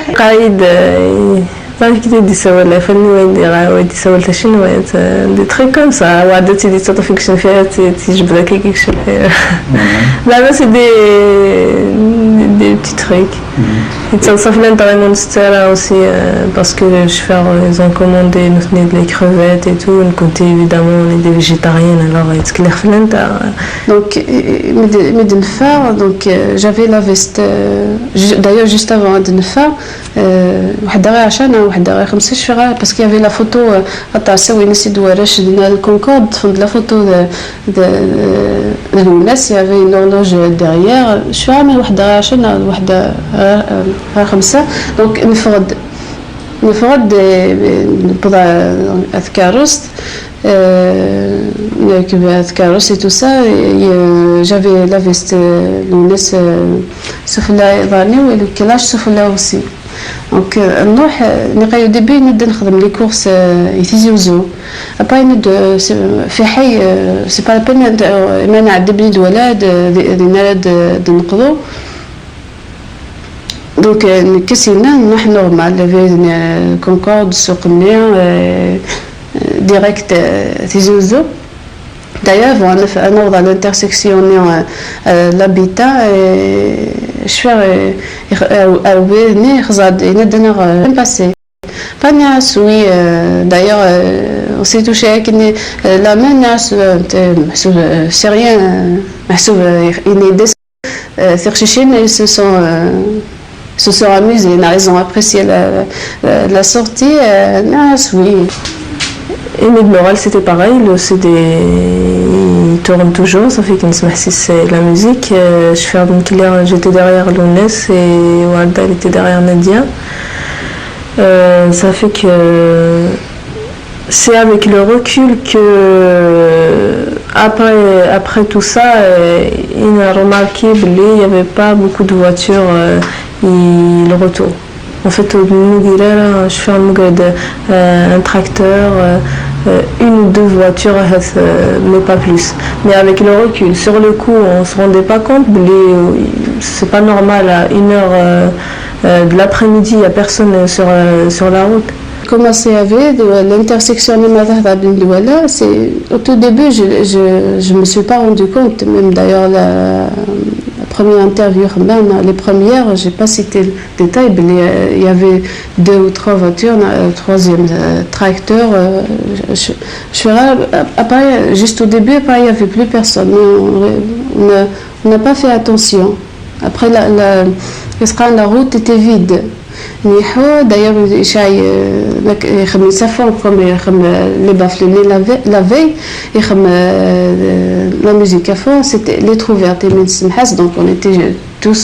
تعرف كده دي سوى لا فني وين دي سوى تشنو دي تري كوم سا وعدتي دي تطو فيكشن فيها تجيب لك كيكشن فيها لا بس دي petits trucs. Et ça fait vraiment de aussi parce que ils ont commandé des crevettes et tout. Évidemment, on est des végétariennes, alors donc donc j'avais la veste d'ailleurs juste avant de Nefar parce qu'il y avait la photo le Concorde la photo de il y avait une horloge derrière donc نفرض بضع أذكار carrosse et tout ça j'avais la veste الناس سفلى ظهرني والكلاش سفلى aussi donc نروح نقي ديبي نبدا نخدم لي كورس يتيزوزو ابا ند في حي سي با بين ما نعذب بني الولاد نراد نقضو دونك كسينا نروح نورمال كونكورد سوق النير direct تيزوزو d'ailleurs on a dans l'intersection l'habitat شفر أوبني خزاد ندنا passé فانا سوي d'ailleurs on s'est touché avec la main محسوب c'est rien محسوب إني ثقشين ils se sont amusés ils ont apprécié la sortie oui. Et Midmoral, c'était pareil, le CD il tourne toujours, ça fait qu'il se c'est la musique. J'étais derrière Lounès et Walda était derrière Nadia. Ça fait que c'est avec le recul que après tout ça, il a remarqué qu'il n'y avait pas beaucoup de voitures le retour. En fait, je fais un tracteur, une ou deux voitures, mais pas plus. Mais avec le recul, sur le coup, on ne se rendait pas compte, c'est pas normal, à 1h de l'après-midi, il n'y a personne sur la route. Commencé avec l'intersection de Madhara Ben Douala, au tout début, je me suis pas rendu compte, même d'ailleurs la première interview, les premières, j'ai pas cité le détail, mais il y avait 2 ou 3 voitures, troisième tracteur. Après, juste au début, après, il y avait plus personne. On n'a pas fait attention. Après, la route était vide. D'ailleurs, ils s'affont comme les baffles la veille, la musique à fond, c'était les trouvertes donc on était tous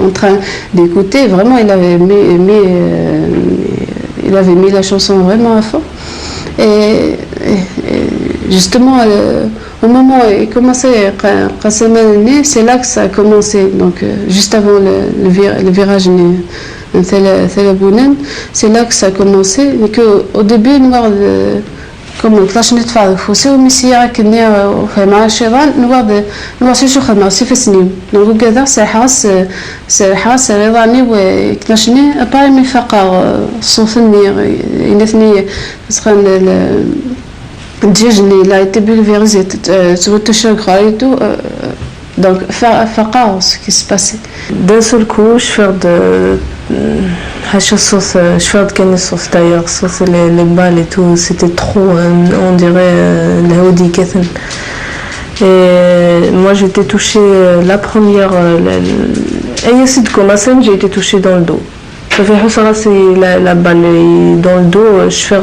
en train d'écouter. Vraiment, il avait mis la chanson vraiment à fond. Et justement, au moment où il commençait à s'amener, c'est là que ça a commencé. Donc, juste avant le virage. C'est là que ça a commencé. Au début, comme طلعش نتفاعل فوسي ومسيا كنا مع الشيطان نوار شو خدمة في سنين نقول كذا ساحاس رضاني وكناشني أباري من فقر صوفني إنثني سخن الدجاجني لا يتبي فيرزي تسوت الشجرة يتو donc فقر ce qui se passait. D'un seul coup, je fais de sauce d'ailleurs, sauce les balles et tout, c'était trop, on dirait les Audi. Et moi j'étais touchée la première, j'ai été touchée dans le dos. Ça fait c'est la balle dans le dos, je fais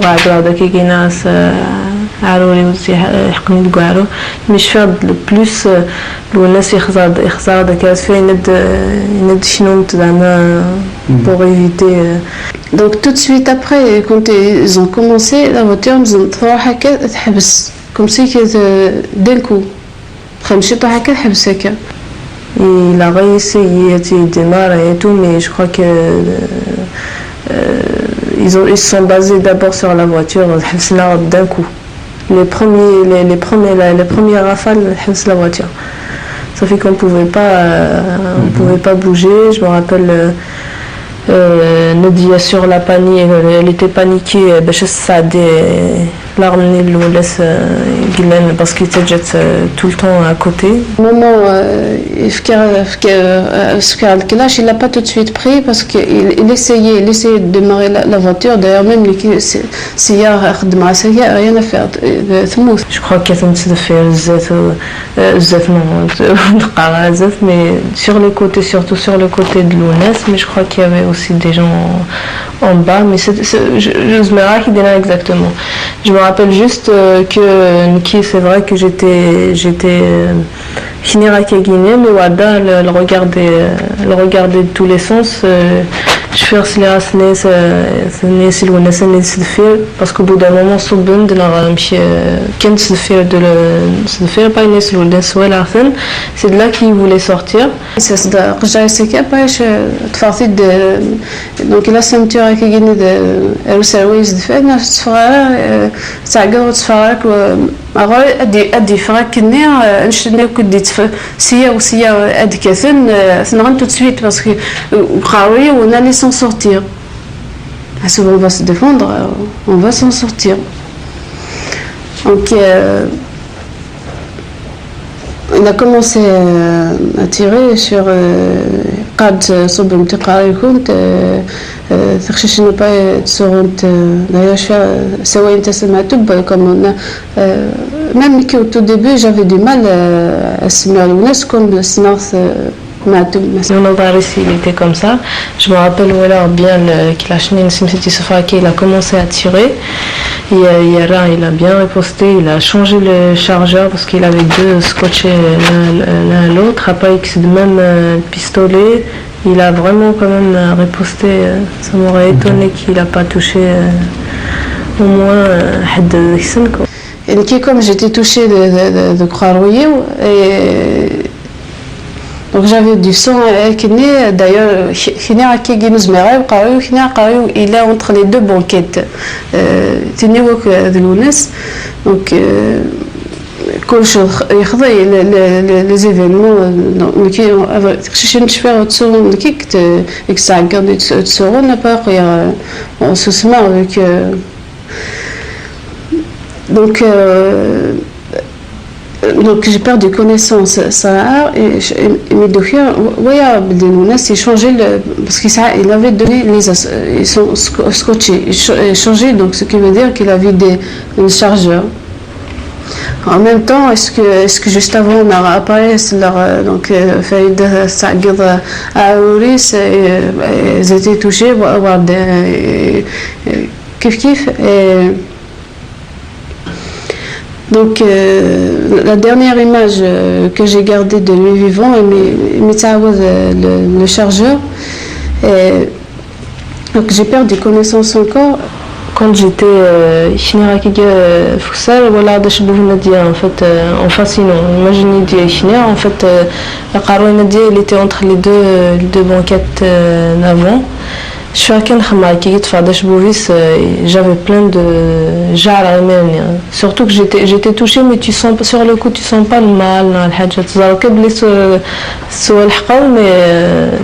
mais je fais le plus الناس يخزر داك فيه ند شنو زعما pour éviter. Donc tout de suite après quand ils ont commencé la voiture nous تروح هكا تحبس comme si que d'un coup تمشي طاح هكا تحبس هكا. Il a réussi à démarrer et tout, mais je crois que ils se sont basés d'abord sur la voiture d'un coup. Les premières rafales la voiture. Ça fait qu'on pouvait pas bouger. Je me rappelle Nadia sur la panique, elle était paniquée. Je savais l'arme parce qu'il était tout le temps à côté. Au moment il l'a pas tout de suite pris parce qu'il essayait de démarrer la voiture. D'ailleurs, même s'il y a rien à faire. Je crois qu'il y a mais sur le côté, surtout sur le côté de l'ONES, mais je crois qu'il y avait aussi des gens en bas, mais je me rappelle exactement. Je me rappelle juste que Niki, c'est vrai que j'étais finir à Guinée, mais Wada le regardait de tous les sens. Je fais parce qu'au bout d'un moment c'est de là qu'il voulait sortir. Donc il a ceinture avec Guinée de Roussaouis de fait, أدي فراكني نشني كديت سيا وسيا أدي كثن ثنغن tout de suite parce que قاوي on allait s'en sortir. Si on va se défendre, on va s'en sortir. Donc il a commencé à tirer sur قاد صوب انتقالي كنت تخشش إنه باي تصورت d'ailleurs سواء أنت سمعتوا comme même qu'au tout début j'avais du mal à سمع الناس comme سمعت il était comme ça. Je me rappelle bien qu'il a il a commencé à tirer. Il a bien riposté, il a changé le chargeur parce qu'il avait deux scotchés l'un à l'autre. Après, il a même pistolet. Il a vraiment quand même riposté. Ça m'aurait étonné qu'il n'a pas touché au moins had de Xen. Et comme j'étais touchée de Croix-Rouillé et donc j'avais du sang d'ailleurs il est entre les deux banquettes donc les événements on se met avec donc j'ai perdu connaissance ça et mais il changeait parce qu'il avait donné ils sont scotchés changé donc ce qui veut dire qu'il a vidé le chargeur. En même temps, est-ce que juste avant on a appareil donc fait à Auris ils étaient touchés kif et donc la dernière image que j'ai gardée de lui vivant le chargeur donc j'ai perdu connaissance encore. Quand j'étais en fait en fascinant imaginez en fait il était entre les deux banquettes d'avant. J'avais plein de jarres, surtout que j'étais touchée, mais sur le coup tu sens pas le mal, mais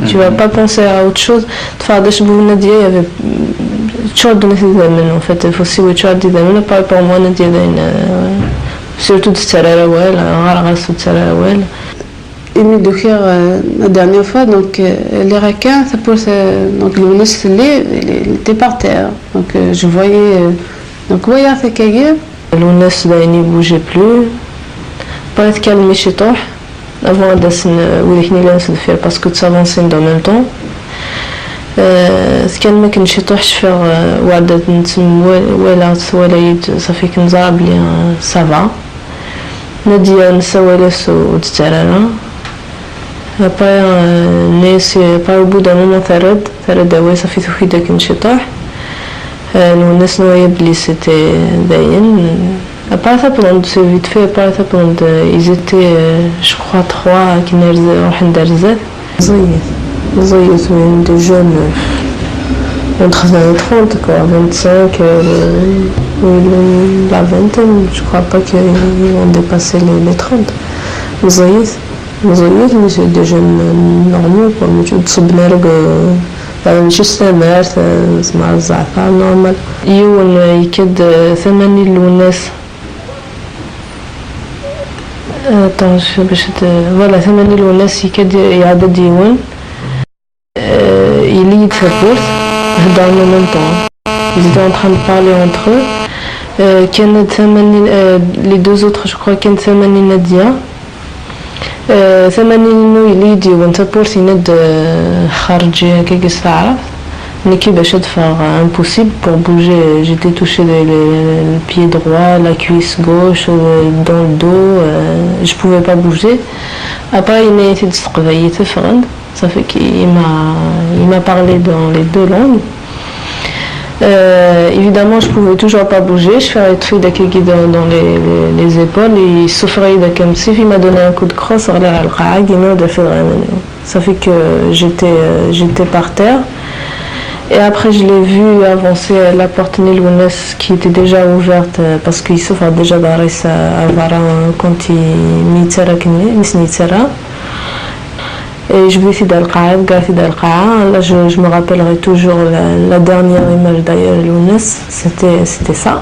tu vas pas penser à autre chose. Il y avait en fait, il faut aussi pas pour moi surtout la dernière fois, donc les requins, donc il était par terre, donc je voyais, donc l'ONES ne bougeait plus, pas être calmé chez toi, avant parce que ça avançait en même temps. كان ما كنشطحش في وعدة نتسم ولا سواليد صافي كنزرب لي صافا نادية نسواليس وتتعرارا ابا ناس با bout d'un moment ثرد هوا صافي توحيدة كنشطح الناس نوايا بلي سيتي باين ابا ça pendant c'est vite fait ابا ça pendant ils étaient je crois 3 qui نروح ندير زاد زيت من des jeunes entre 20 et 30 quoi, 25 la vingtaine, je crois pas qu'ils ont dépassé les 30. زيت mais c'est des jeunes normaux quoi, تصب نرق ماشي سمار مع الزعفران نورمال يكد 80 الناس باش فوالا ثمانين الوناس يكاد يعدى ديوان يلي يتسابورت هدرنا ميم طون ils étaient en train de parler entre eux كانت ثمانين les deux autres je crois كانت ثمانين نادية ثمانين يلي يديوان تسابورت يناد خارجي هكاك يستعرف Niki Bachet faire impossible pour bouger. J'étais touchée le pied droit, la cuisse gauche, dans le dos. Je pouvais pas bouger. Après, il m'a été réveillé, ça fait qu'il m'a parlé dans les deux langues. Évidemment, je pouvais toujours pas bouger. Je faisais des trucs dans les épaules. Il souffrait comme si il m'a donné un coup de crosse. Ça fait que j'étais par terre. Et après, je l'ai vu avancer à la porte Nilounes qui était déjà ouverte parce qu'il souffre déjà d'arrêt à Varan quand il m'y Et je vais dans le Qaïd, là je me rappellerai toujours la dernière image d'ailleurs Nilounes, c'était ça.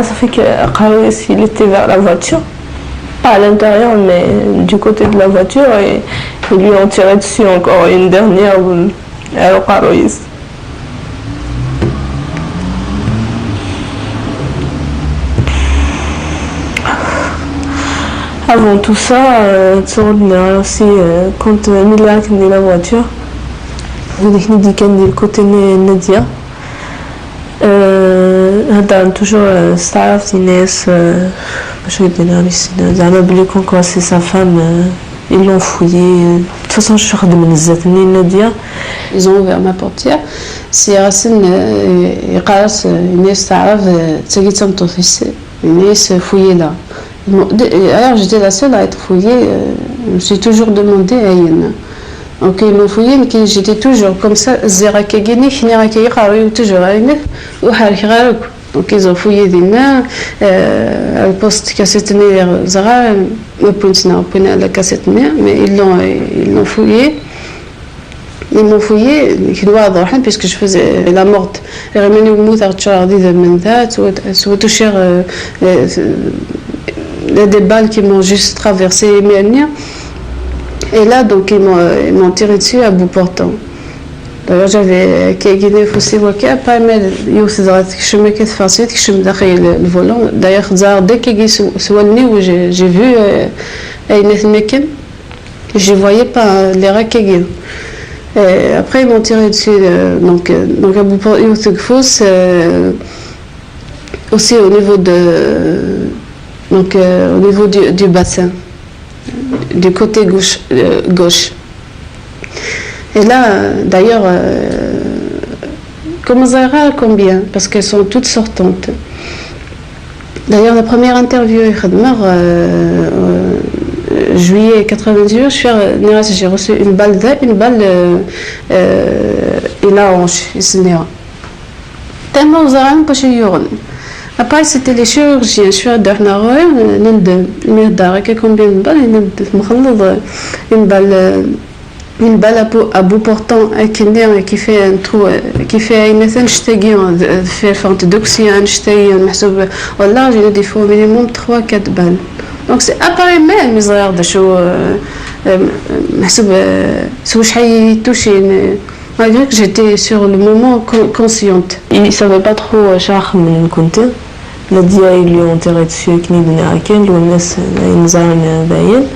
Ça fait qu'il était vers la voiture, pas à l'intérieur mais du côté de la voiture et ils lui ont tiré dessus encore une dernière Avant tout ça, aussi quand Emilia a dit la voiture, il dit qu'elle dit le côté Nadia. هذا toujours استعرفت الناس باش يدينا زعما بلي كون سي سا فام ils l'ont fouillé de toute façon je خدم الزات منين نادية ils ont ouvert ma portière سي راسن يقارس الناس تعرف تجي تمطفيس الناس fouillé là alors j'étais la seule à être fouillée je me suis toujours demandé أين Donc ils m'ont fouillé, mais j'étais toujours comme ça, donc ils ont fouillé des nains, le poste cassette vers Zara, le point la cassette mais ils l'ont fouillé. Ils m'ont fouillé, puisque je faisais la morte. Des balles qui m'ont juste traversé mes mains. Et là, donc, ils m'ont tiré dessus à bout portant. D'ailleurs, j'avais Kegine Fossi Waka, pas mal, je me suis fait je me suis le volant. D'ailleurs, dès que j'ai vu une Mekin, je ne voyais pas les Rakegin. Après, ils m'ont tiré dessus, donc à bout portant, aussi au niveau au niveau du bassin. Du côté gauche. Et là, d'ailleurs, comment ça ira combien? Parce qu'elles sont toutes sortantes. D'ailleurs, la première interview, juillet 98, j'ai reçu une balle et la hanche, tellement vous avez même pas chez Yoron. Après, c'était les chirurgiens. Je suis à Darnaroy, une balle à bout portant qui fait un trou, qui fait une fait fente d'oxygène, voilà, j'ai des fois au minimum 3-4 balles. Donc c'est appareil même, mes frères, de chaud, malgré que j'étais sur le moment consciente. Ils ne savaient pas trop شرح من كنت نادية اللي ont tiré dessus كني دنا كان لو الناس نزارن باين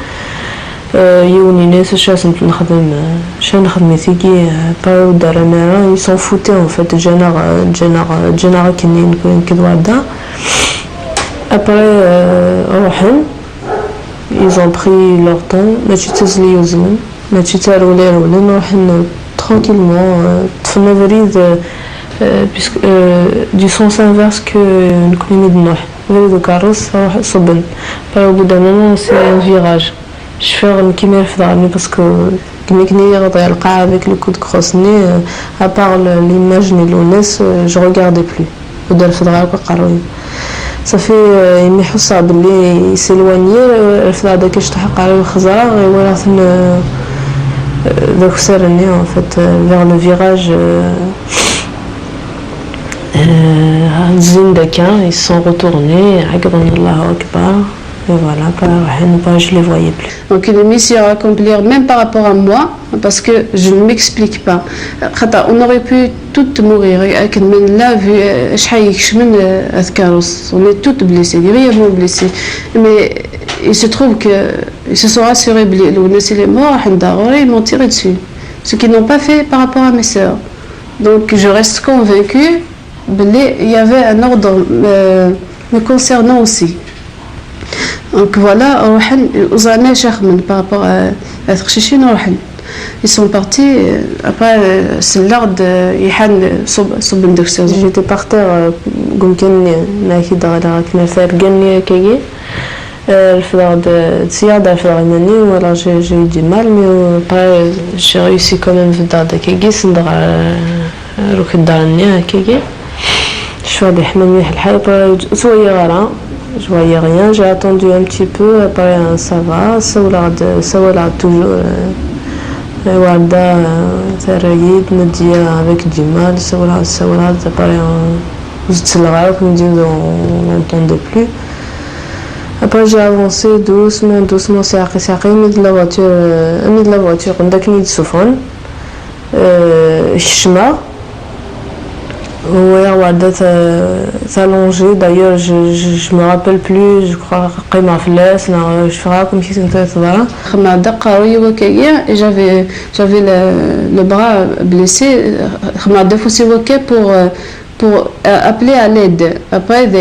يوني ناس شاسن نخدم شان خدمتي باو دارنا ils s'en foutaient en fait جانا كني كدوا دا après روحن ils ont pris leur temps ماشي تزلي يوزن ماشي تارو ليرو نروحن tranquillement, puisque du sens inverse que le climat de Noé, le carrosse, au bout d'un moment, c'est un virage. Je fais un kimir parce que avec le coup de crosse-nez, à part l'image Nilounes, je ne regardais plus. Ça fait il s'éloignait, il Donc c'est en fait vers le virage Zindakin, ils sont retournés, Allahu Akbar, et voilà, je les voyais plus. Donc une mission à accomplir même par rapport à moi, parce que je ne m'explique pas. On aurait pu toutes mourir, là vu on est toutes blessées, grièvement blessées. Mais il se trouve qu'ils se sont rassurés, les morts, ils m'ont tiré dessus. Ce qu'ils n'ont pas fait par rapport à mes sœurs. Donc je reste convaincue qu'il y avait un ordre me concernant aussi. Donc voilà, par rapport à Tchichin, ils sont partis, après c'est l'ordre, j'étais par terre, j'ai eu du mal, mais après j'ai réussi quand même à je voyais rien, j'ai attendu un petit peu, après ça va, ça va toujours. Warda, Taraïd, Nadia avec du mal, ça va, après on n'entendait plus. Après j'ai avancé doucement, c'est mis de la voiture, on a de Soufan, Chma. Oui, Warda s'allonger. D'ailleurs, je me rappelle plus. Je crois que je ferai comme si c'était et j'avais le bras blessé. Pour appeler à l'aide. Après, je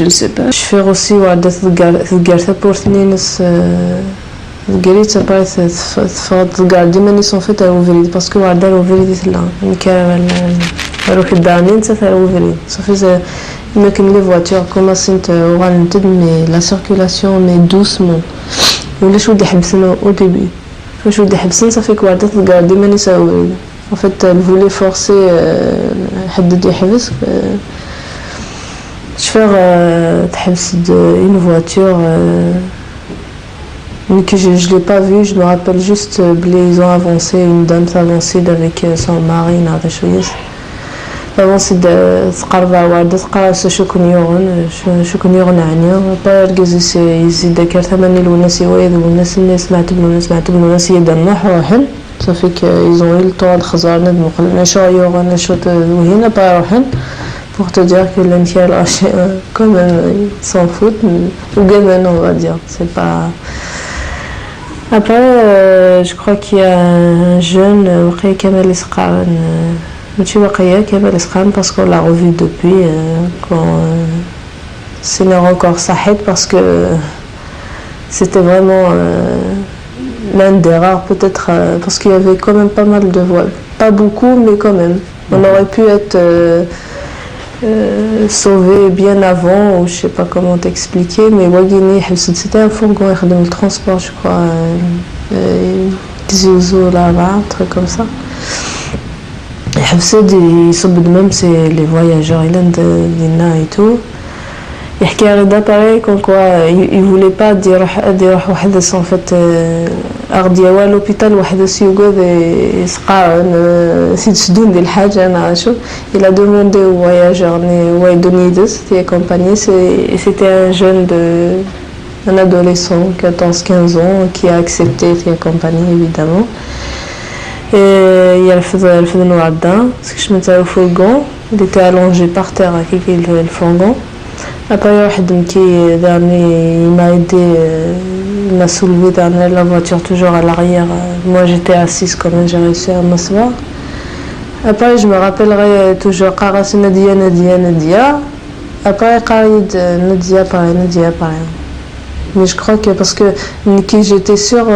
ne sais pas. Je fais aussi Warda pour الجريت بايث فقط قاعد ديما نسون فيت اوفريد باسكو وعدا اوفريد لا نكمل نروح الدانين تاع اوفريد صافي يمكن لي فواتور كوماسنت وغنتد مي لا سيركولاسيون مي دوسمون ولاش ودي حبسنا او ديبي واش ودي حبسنا صافي كواردا قاعد ديما نسا اوفريد en fait elle voulait forcer حدد يحبس شفر تحبس une voiture que je ne l'ai pas vu, je me rappelle juste ils ont avancé, une dame s'est avancée avec son mari, avancé de تقرب وارد تقرا شكون يغنى عنيا بارجز يزيد داكر ثماني الناس يويد والناس اللي سمعت بالناس يدمح روحن صافي ils ont eu le temps خزارنا دمقلنا شو يغنى شو وهنا باروحن pour te dire que l'entier quand même s'en fout ou gamin on va dire c'est pas. Après, je crois qu'il y a un jeune, Kamal Esqan, parce qu'on l'a revu depuis, c'est encore Sahid parce que c'était vraiment l'un des rares, peut-être, parce qu'il y avait quand même pas mal de voix, pas beaucoup, mais quand même. On aurait pu être sauvé bien avant, ou je sais pas comment t'expliquer, mais Wagini, c'était un fourgon de transport, je crois, Ziozo là-bas, un truc comme ça. Même c'est les voyageurs, Lina et tout. يحكي غدا باغي كون كوا يفولي با ديروح واحد ان فيت اغديا وا لوبيتال واحد سيوغو يسقى سيد شدون ديال الحاجه انا شوف il a demandé au voyageur ouais Donides qui accompagné c'était un jeune un adolescent 14-15 ans qui a accepté de accompagner évidemment et il y a le fait de Nouadda parce que je m'étais au fourgon il était allongé par terre avec le fourgon. Après, il m'a aidé, il m'a soulevé dans la voiture toujours à l'arrière. Moi, j'étais assise quand même, j'ai réussi à m'asseoir. Après, je me rappellerai toujours Karas Nadia. Après, Karid Nadia pareil. Mais je crois que parce que j'étais sûre,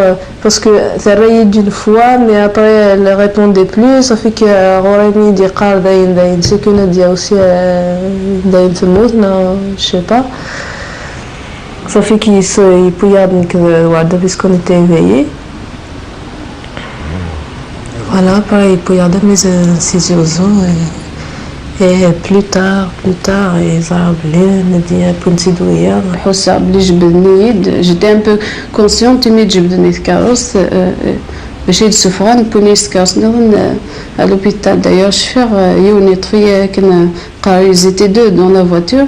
parce que ça rayait d'une fois, mais après elle répondait plus, ça fait que Roremi dit Qar Daïn, c'est que Nadia aussi Daïn se moute, non, je sais pas. Ça fait qu'il pouillade puisqu'on était éveillés. Voilà, pareil, il pouillade mes ses oiseaux. Et plus tard, ils ont dit pour Nzidouya. J'étais un peu consciente de جبدني الكاروس باش يتسفران بوني سكاروس à l'hôpital. D'ailleurs, je fais يوني طفية كنا قاري زيتي دو dans la voiture.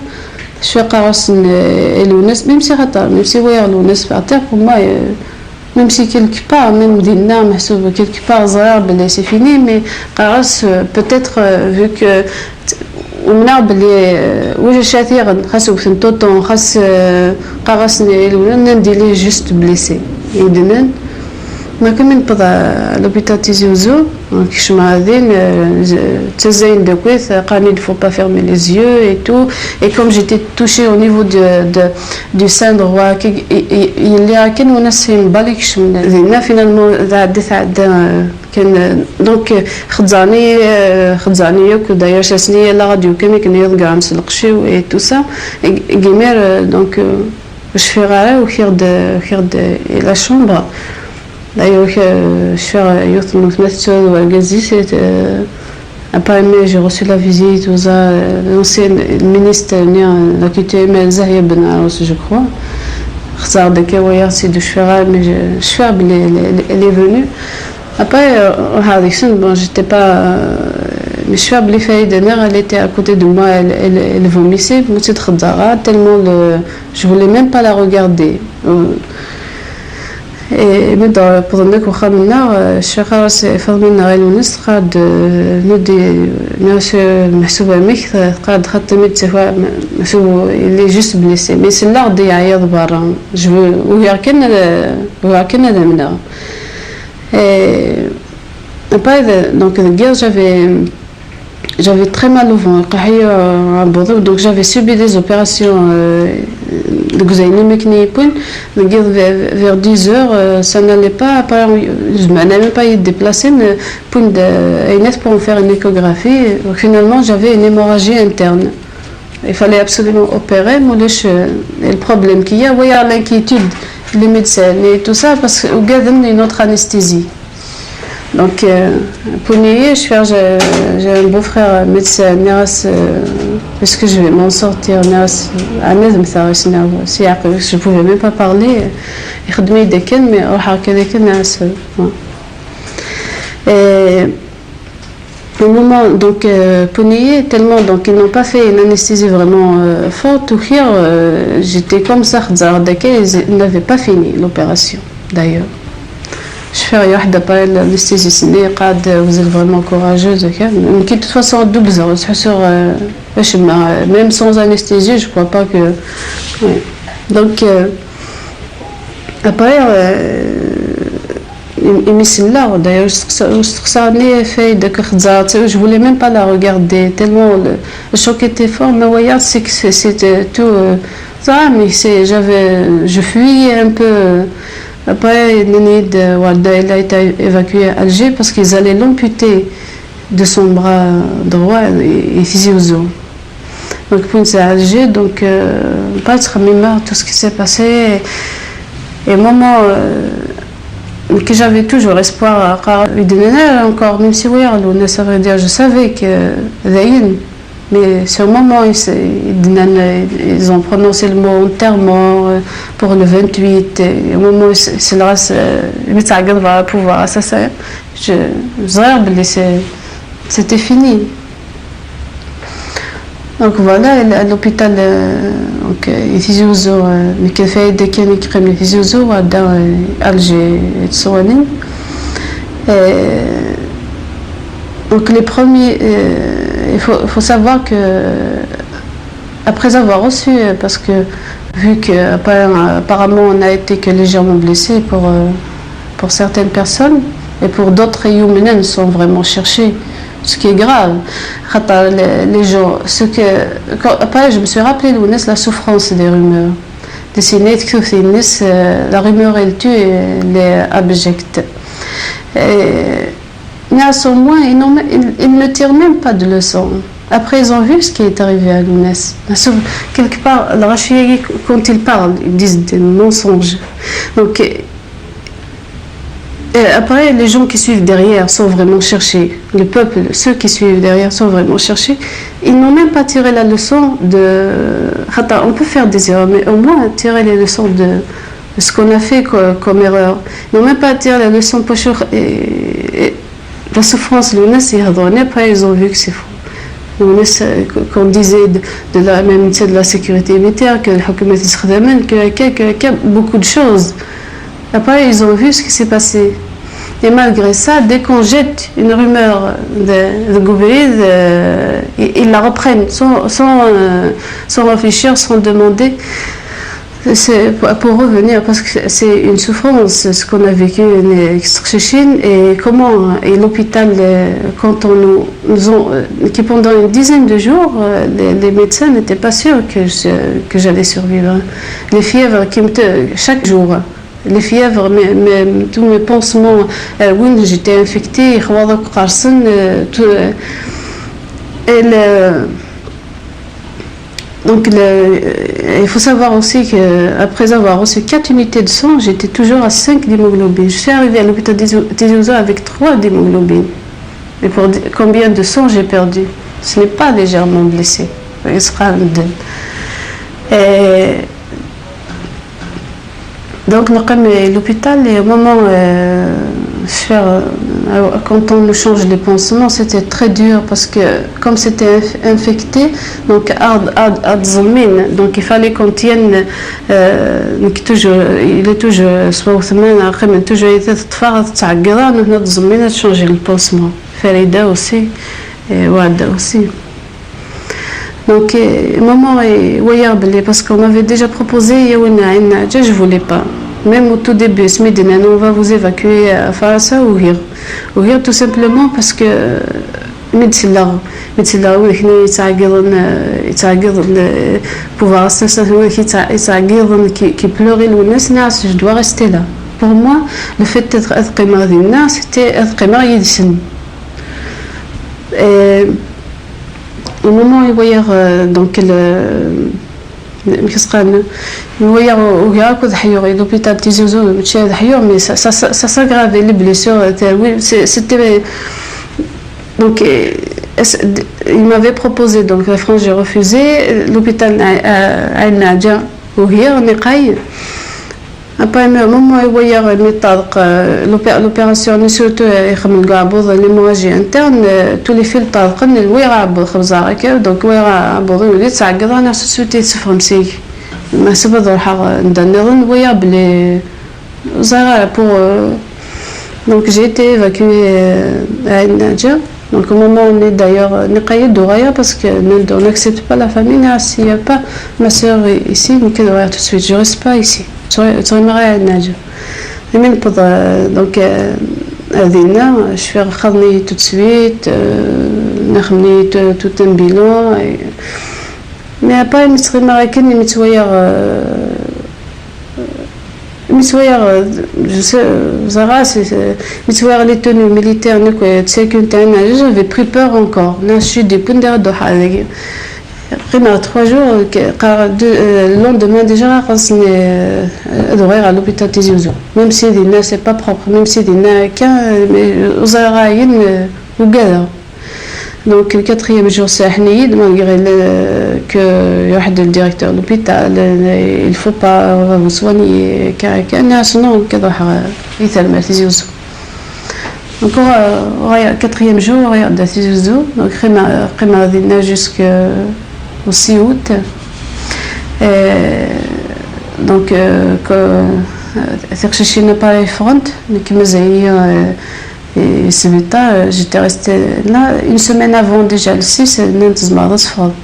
Je fais قارس لونس même si خطر même si ويا لونس par terre pour moi même si quelque part même دينا محسوب quelque part صغير بلي c'est fini mais قارس peut-être vu que ومنع بلي وجه شاثير خاصو فنتوطون خاص قارسني لونا نديري جوست بليسي يدنن ما كمن بدا لوبيتال تيزي وزو كيش معادين تزين دكويث قاني il faut pas fermer les yeux et tout et comme j'étais touchée au niveau du sein droit اللي كان وناس مبالكش من ذينا finalement عدت كان دونك خدزاني يوك d'ailleurs شاسني لا راديو كان يضقع مسلقشي et tout ça غيمير دونك je fais rare وخير de la chambre. D'ailleurs, je fais youth après j'ai reçu la visite de l'ancien ministre la QTM Zahia Ben Aros, je crois. C'est de Chouara, mais Chouara, elle est venue. Après, bon, j'étais pas. Mais Chouara, elle était à côté de moi, elle vomissait, tellement je voulais même pas la regarder. Et pendant que je suis فضلنا غير ونص قاعد ندي ناس محسوبة ميك قاعد خدت ميت سوا محسوب اللي جست بليسي mais c'est l'art de يعيط برا je veux ويا كنا دمنا après donc the girl j'avais très mal au ventre donc j'avais subi des opérations vers 10 heures, ça n'allait pas, je n'avais même pas été déplacée pour me faire une échographie. Finalement, j'avais une hémorragie interne. Il fallait absolument opérer. Et le problème qu'il y a, l'inquiétude des médecins et tout ça, parce qu'il y a une autre anesthésie. Donc, pour nier, j'ai un beau-frère médecin, est-ce que je vais m'en sortir je ne pouvais même pas parler. Mais au moment, donc, pour nier, tellement, donc, ils n'ont pas fait une anesthésie vraiment forte, j'étais comme ça, ils n'avaient pas fini l'opération, d'ailleurs. Je fais rien d'après l'anesthésie, vous êtes vraiment courageuse. De toute façon, même sans anesthésie, je ne crois pas que. Ouais. Donc, après, d'ailleurs, je ne voulais même pas la regarder, tellement le choc était fort. Mais voyez, c'est que c'était tout. Je fuyais un peu. Après, il a été évacué à Alger parce qu'ils allaient l'amputer de son bras droit et physio. Donc, c'est à Alger, donc, pas être mémoire, tout ce qui s'est passé. Et au moment que j'avais toujours espoir à encore, même si oui, ça veut dire, je savais que mais sur le moment, ils ont prononcé le mot enterrement pour le 28. Et au moment où c'est là, il va pouvoir assassiner. C'était fini. Donc voilà, à l'hôpital, il faisait mais qu'il fait des cliniques comme il faisait dans Alger et Tsoani. Donc les premiers. Il faut savoir que, après avoir reçu, parce que vu qu'apparemment on a été que légèrement blessé pour certaines personnes, et pour d'autres, ils sont vraiment cherchés, ce qui est grave. Les gens, après je me suis rappelé la souffrance des rumeurs. La rumeur elle tue, elle est abjecte. Mais à son moins, ils ne tirent même pas de leçons. Après, ils ont vu ce qui est arrivé à Lounès. Quelque part, quand ils parlent, ils disent des mensonges. Donc, Et après, les gens qui suivent derrière sont vraiment cherchés. Le peuple, ceux qui suivent derrière sont vraiment cherchés. Ils n'ont même pas tiré la leçon de... On peut faire des erreurs, mais au moins tirer les leçons de ce qu'on a fait comme erreur. Ils n'ont même pas tiré la leçon pour la souffrance. Après, ils ont vu que c'est faux. Qu'on disait de la même de la sécurité militaire, que que beaucoup de choses. Après, ils ont vu ce qui s'est passé. Et malgré ça, dès qu'on jette une rumeur de Gouveïd, ils la reprennent sans réfléchir, sans demander. C'est pour revenir, parce que c'est une souffrance, ce qu'on a vécu en Chine, et comment, et l'hôpital, quand qui pendant une dizaine de jours, les médecins n'étaient pas sûrs que j'allais survivre. Les fièvres chaque jour. Les fièvres, tous mes pansements, j'étais infectée, donc il faut savoir aussi qu'après avoir reçu 4 unités de sang, j'étais toujours à 5 d'hémoglobine. Je suis arrivée à l'hôpital Tizi Ouzou avec 3 d'hémoglobine. Et pour combien de sang j'ai perdu? Ce n'est pas légèrement blessé. Il sera donc l'hôpital, et au moment quand on nous change les pansements, c'était très dur parce que comme c'était infecté, donc donc il fallait qu'on tienne il est toujours été changer le pansement. Farida aussi et Wada aussi. Donc au moment parce qu'on m'avait déjà proposé, je ne voulais pas. Même au tout début, on va vous évacuer à Farasa ou Hir. Ou Hir tout simplement parce que pouvoir qui pleurait je dois rester là. Pour moi, le fait d'être c'était être marié. Au moment où il y a donc l'hôpital Tizi Ouzou, mais ça s'aggravait, les blessures. C'était donc il m'avait proposé, donc la France j'ai refusé, l'hôpital à Nadja ou hier Niqaï. Après au moment où il y a l'opération surtout l'hémorragie interne, tous les fils donc donc j'ai été évacuée à Nadja. Donc au moment où on est d'ailleurs parce qu'on n'accepte pas la famille, s'il n'y a pas ma soeur ici, donc tout de suite, je ne reste pas ici. Je donc je suis rentrée tout de suite, tout un bilan. Mais après, je suis marocaine, je sais, Zara, les tenues militaires, j'avais pris peur encore. Je suis des après 3 jours, le lendemain déjà, à l'hôpital Tizi Ouzou. Même si c'est pas propre, même si donc le 4e jour, c'est malgré que le directeur de l'hôpital, il ne faut pas vous soigner, sinon il encore le 4e jour, à Tizi Ouzou, donc jusqu'au 6 août. Donc, je n'ai pas front, j'étais restée là une semaine avant déjà le 6,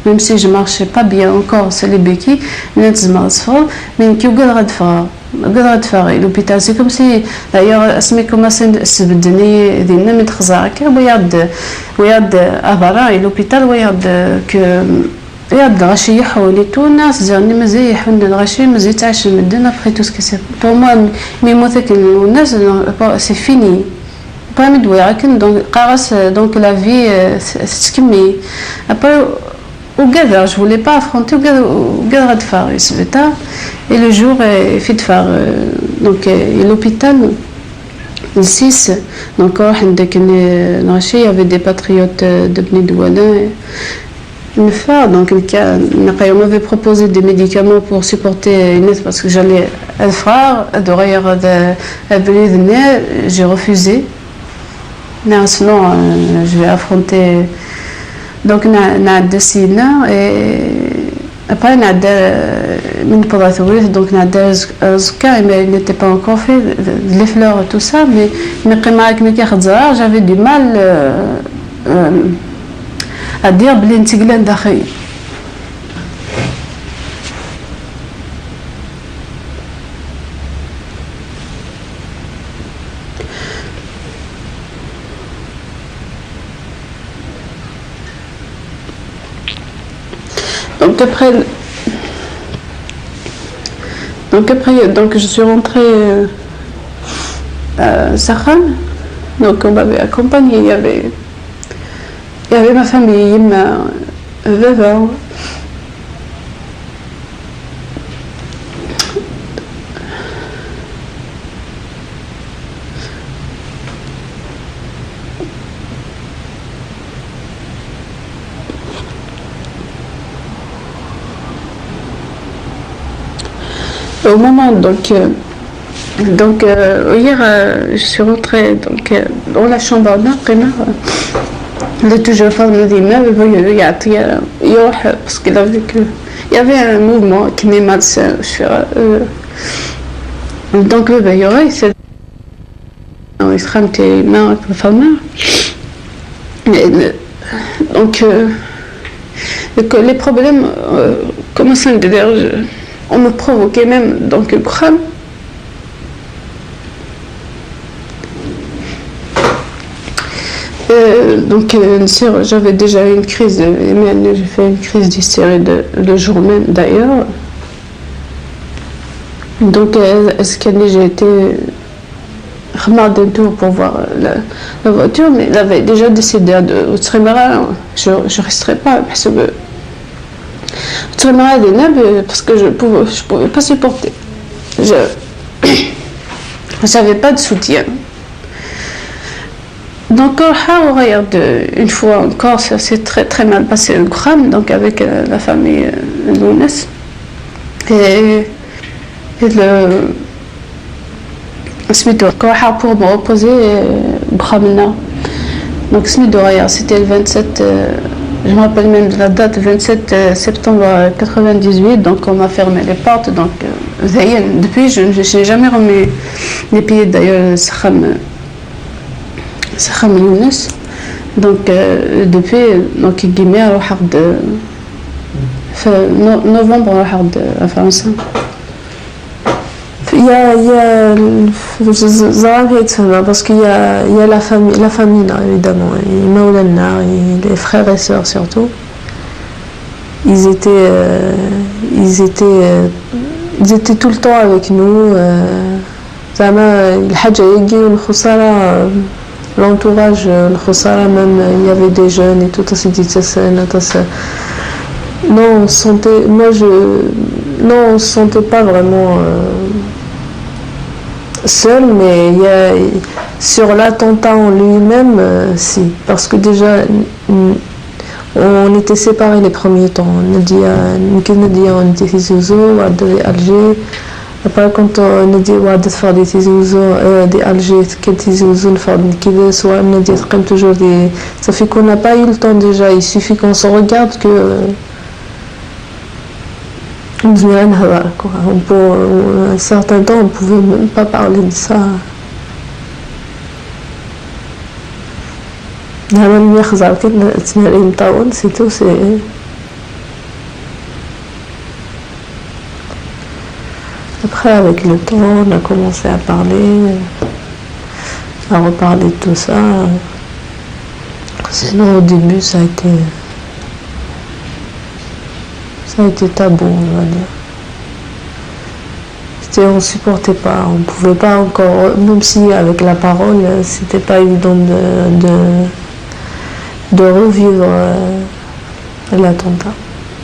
même si je ne marchais pas bien encore, c'est les béquilles, mais qui l'hôpital, c'est comme si d'ailleurs اسمي commencé à بدني دينا من تخزاك وياد أبرا l'hôpital وياد ياد غاشي يحوليتو الناس زاني مزي يحولنا الغاشي مزي تعيش المدن après tout ce que c'est pour moi ميموتك الناس c'est fini pas مدوي لكن donc la vie c'est تكمي après وقدر je voulais pas affronter وقدر تفار et le jour fait de faire donc l'hôpital 6. Donc il y avait des patriotes de Bni Douala. Donc on m'avait proposé des médicaments pour supporter Inès parce que j'allais à frère, j'ai refusé. Non, sinon je vais affronter. Donc on a décidé et après on a donc mais il n'était pas encore fait les fleurs et tout ça, mais j'avais du mal à dire بلي نتقلان داخلي. Donc je suis rentrée à Sakhane. Donc on m'avait accompagnée. Il y avait ma famille, ma veuve. Au moment hier je suis rentrée dans la chambre d'Aqina. Le toujours parmi des meubles, parce qu'il a vu qu'il y avait un mouvement qui m'est malsain. Donc le bailleur, c'est il se ramène main avec la femme. Donc les problèmes commençaient à dire, on me provoquait même donc le crâne. Donc j'avais déjà eu une crise, j'ai fait une crise d'hystérie le jour même d'ailleurs. Donc j'ai été remarquée d'un tour pour voir la voiture, mais il avait déjà décidé de je ne resterai pas parce que je pouvais pas supporter. Je n'avais pas de soutien. Donc regarde, une fois encore, ça s'est très très mal passé le crâne, donc avec la famille Lounès. Et pour me reposer, Bramina. Donc c'était le 27, je me rappelle même de la date, 27 septembre 98, donc on m'a fermé les portes. Donc depuis, je n'ai jamais remis les pieds d'ailleurs, Sakhane Lounès. Donc depuis guillemets novembre à France. Il y a parce qu'il y a la famille là évidemment, et Maoulana, et les frères et sœurs surtout. Ils étaient tout le temps avec nous. L'entourage, même il y avait des jeunes et tout, non, on se sentait pas vraiment seul, mais sur l'attentat en lui-même, si, parce que déjà on était séparés les premiers temps. On était à Alger. Après, quand on a dit de faire des Alger, soit on a dit toujours des. Ça fait qu'on n'a pas eu le temps déjà. Il suffit qu'on se regarde que. Un certain temps, on ne pouvait même pas parler de ça. C'est tout. Après, avec le temps, on a commencé à reparler de tout ça. Sinon, au début, ça a été tabou, on va dire. On ne supportait pas, on ne pouvait pas encore, même si avec la parole, c'était pas évident de revivre l'attentat.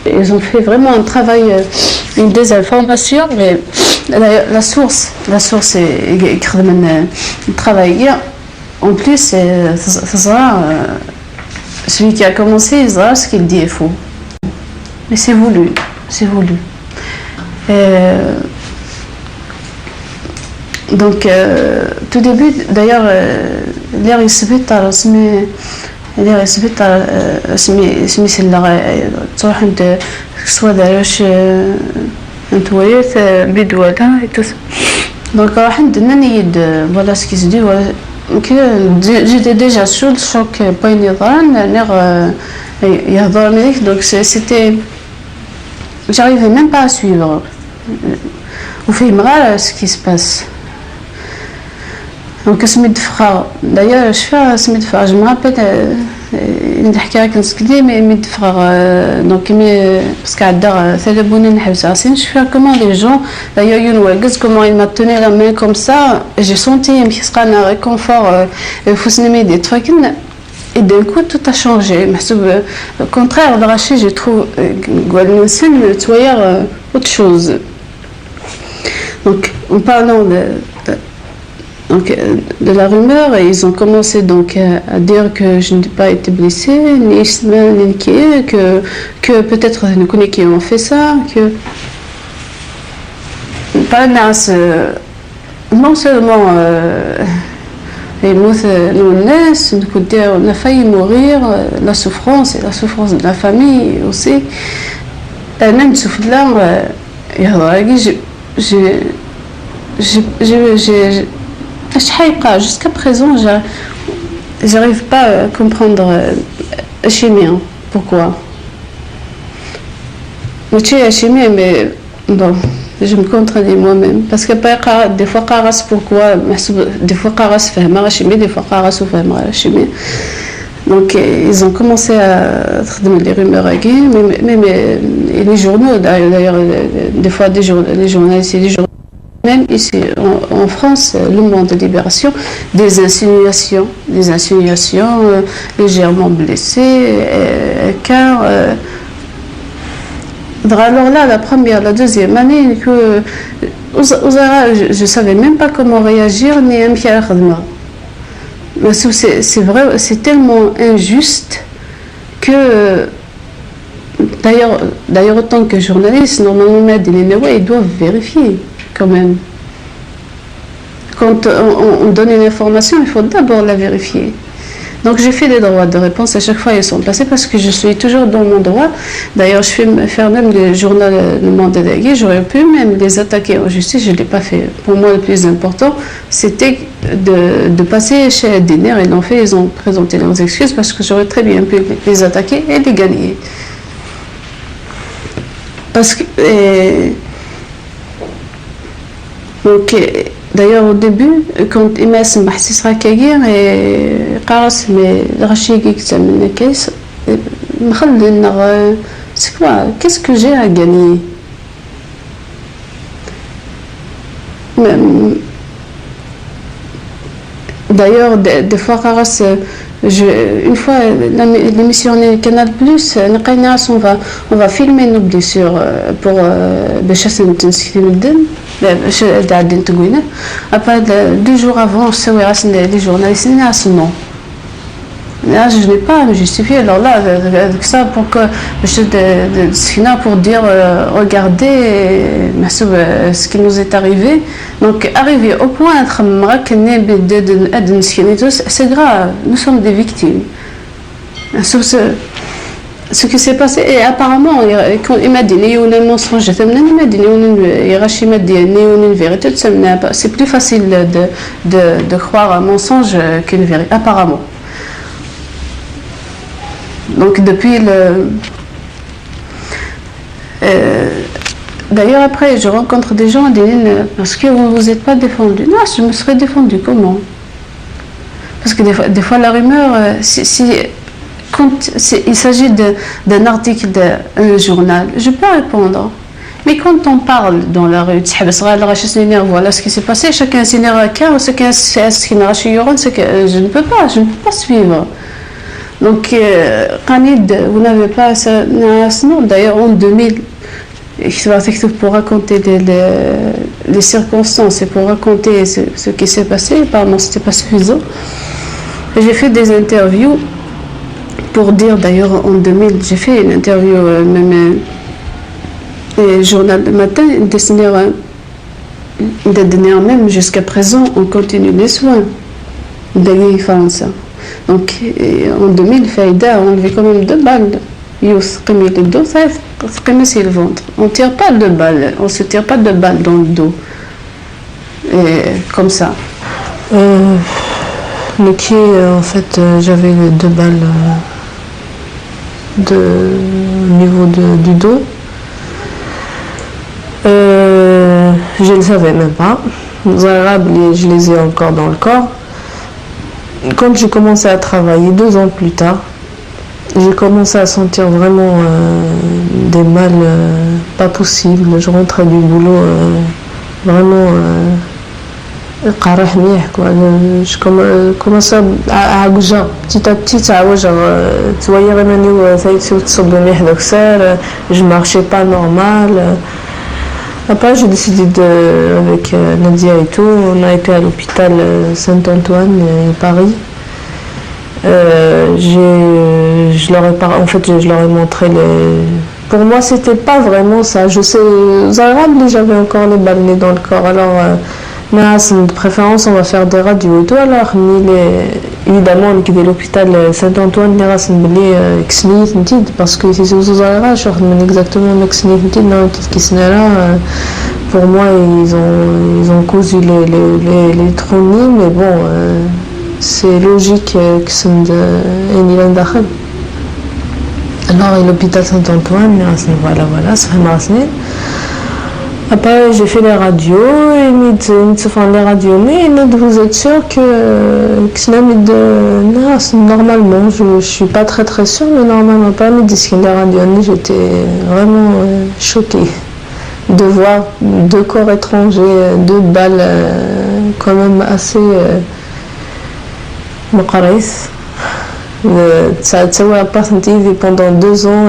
Ils ont fait vraiment un travail une désinformation, mais la source est travaillé. En plus, celui qui a commencé, ce qu'il dit est faux. Mais c'est voulu, c'est voulu. Donc, tout début, d'ailleurs, l'air il se fait اللي سبت سميت تروح عند سوا داروش نتويت بدولا دونك راح عندنا نيد فوالا سكي دي j'étais déjà sous le choc بين يضران يهضر مليك دونك c'était j'arrivais même pas à suivre وفهم غير ce qui se passe. Donc سميت فخار d'ailleurs سميت فخار je me rappelle نحكي لك نسكلي ميد فخار donc parce qu'à ثلاث بنين نحبس عسين je fais comment les gens d'ailleurs ينوجز comment il m'a tenu la main comme ça j'ai senti يمكن un réconfort فوسني ميدي تفكرنا et d'un coup tout a changé au contraire Rachid je trouve Guadeloupe توير autre chose. Donc en parlant donc, de la rumeur, et ils ont commencé donc à dire que je n'ai pas été blessée, ni Ismaël, ni que peut-être nous connaissons qui ont fait ça, que non seulement les mots nous naissent, on a failli mourir, la souffrance et la souffrance de la famille aussi. Même souffle jusqu'à présent, j'arrive pas à comprendre la chimie. Pourquoi? La chimie, mais bon, je me contredis moi-même. Parce que des fois, pourquoi? Des fois, la chimie, des fois, la chimie. Donc, ils ont commencé à donner les rumeurs à Guy, mais les journaux, d'ailleurs, des fois, les journalistes et les journaux. Même ici en France, le Monde de Libération, des insinuations légèrement blessées, car alors là, la première, la deuxième année, que je ne savais même pas comment réagir, ni un pied à la c'est vrai, c'est tellement injuste que d'ailleurs en tant que journaliste, normalement, ils doivent vérifier. Quand même. Quand on donne une information, il faut d'abord la vérifier. Donc j'ai fait des droits de réponse, à chaque fois ils sont passés parce que je suis toujours dans mon droit. D'ailleurs je fais faire même les journaux de mon délégué, j'aurais pu même les attaquer en justice, je ne l'ai pas fait. Pour moi le plus important c'était de passer chez Adiner, ils l'ont fait, ils ont présenté leurs excuses parce que j'aurais très bien pu les attaquer et les gagner. Parce que... Donc, d'ailleurs, au début, quand il m'a dit que sera Kagir et Karas, mais Rachid qui s'est mené caisse, c'est quoi? Qu'est-ce que j'ai à gagner? D'ailleurs, des fois, Karas, une fois, l'émission Canal Plus, on va filmer nos blessures pour Béchassin Tinskrimden. Après 2 jours avant, les journalistes à ce nom. Là, je n'ai pas à me justifier. Alors là, avec ça, pour dire regardez ce qui nous est arrivé. Donc, arrivé au point c'est grave, nous sommes des victimes. Ce qui s'est passé, et apparemment, quand il m'a dit qu'il y a un mensonge, il m'a dit une vérité, c'est plus facile de croire un mensonge qu'une vérité, apparemment. Donc depuis d'ailleurs après je rencontre des gens qui disent parce que vous ne vous êtes pas défendu. Non, je me serais défendu comment? Parce que des fois la rumeur, quand il s'agit d'un article d'un journal, je peux répondre. Mais quand on parle dans la rue, voilà ce qui s'est passé, chacun s'énerve, chacun je ne peux pas suivre. Donc, vous n'avez pas ça. D'ailleurs, en 2000, pour raconter les circonstances et pour raconter ce qui s'est passé. Apparemment, ce n'était pas suffisant. J'ai fait des interviews pour dire, d'ailleurs, en 2000, j'ai fait une interview, même journal de matin, même jusqu'à présent, on continue les soins. Donc, en 2000, Faïda a enlevé quand même 2 balles. Le ventre. On ne tire pas de balles, on se tire pas de balles dans le dos. Et comme ça. Le pied, en fait, j'avais 2 balles au niveau du dos. Je ne le savais même pas. Les Arabes, je les ai encore dans le corps. Quand j'ai commencé à travailler 2 ans plus tard, j'ai commencé à sentir vraiment des mal pas possibles. Je rentrais du boulot vraiment je commençais à bouger petit à petit. Tu voyais je marchais pas normal. Après, j'ai décidé avec Nadia et tout, on a été à l'hôpital Saint-Antoine à Paris. Je leur ai montré les... Pour moi, c'était pas vraiment ça. Je sais, aux Arabes, j'avais encore les balles dans le corps. Alors, de préférence, on va faire des radios et tout. Alors, évidemment, on est l'hôpital Saint-Antoine, parce que c'est aux Arabes, je sais exactement pour moi, ils ont cousu les trous, mais bon, c'est logique que c'est un dakhel. Alors, l'hôpital Saint-Antoine, voilà, ça fait marrer. Après, j'ai fait les radios, et ils se font les radios, mais vous êtes sûr que normalement, je ne suis pas très sûre, mais normalement pas, mais les radios, j'étais vraiment choquée de voir 2 corps étrangers, 2 balles quand même assez مقريص. Pendant 2 ans,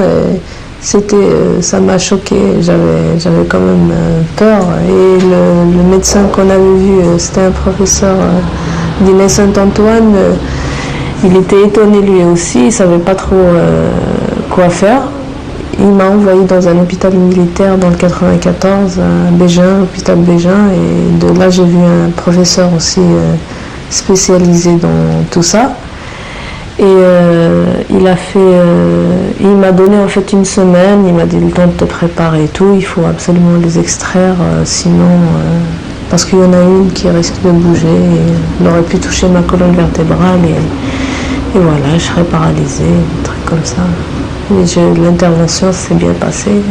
ça m'a choqué, j'avais quand même peur. Et le médecin qu'on avait vu, c'était un professeur d'Inès Saint-Antoine, il était étonné lui aussi, il ne savait pas trop quoi faire. Il m'a envoyé dans un hôpital militaire dans le 94, à Bégin, l'hôpital Bégin, et de là j'ai vu un professeur aussi spécialisé dans tout ça. Et il m'a donné en fait une semaine, il m'a dit le temps de te préparer et tout, il faut absolument les extraire, sinon, parce qu'il y en a une qui risque de bouger, et elle aurait pu toucher ma colonne vertébrale, et voilà, je serais paralysée, un truc comme ça. L'intervention s'est bien passée.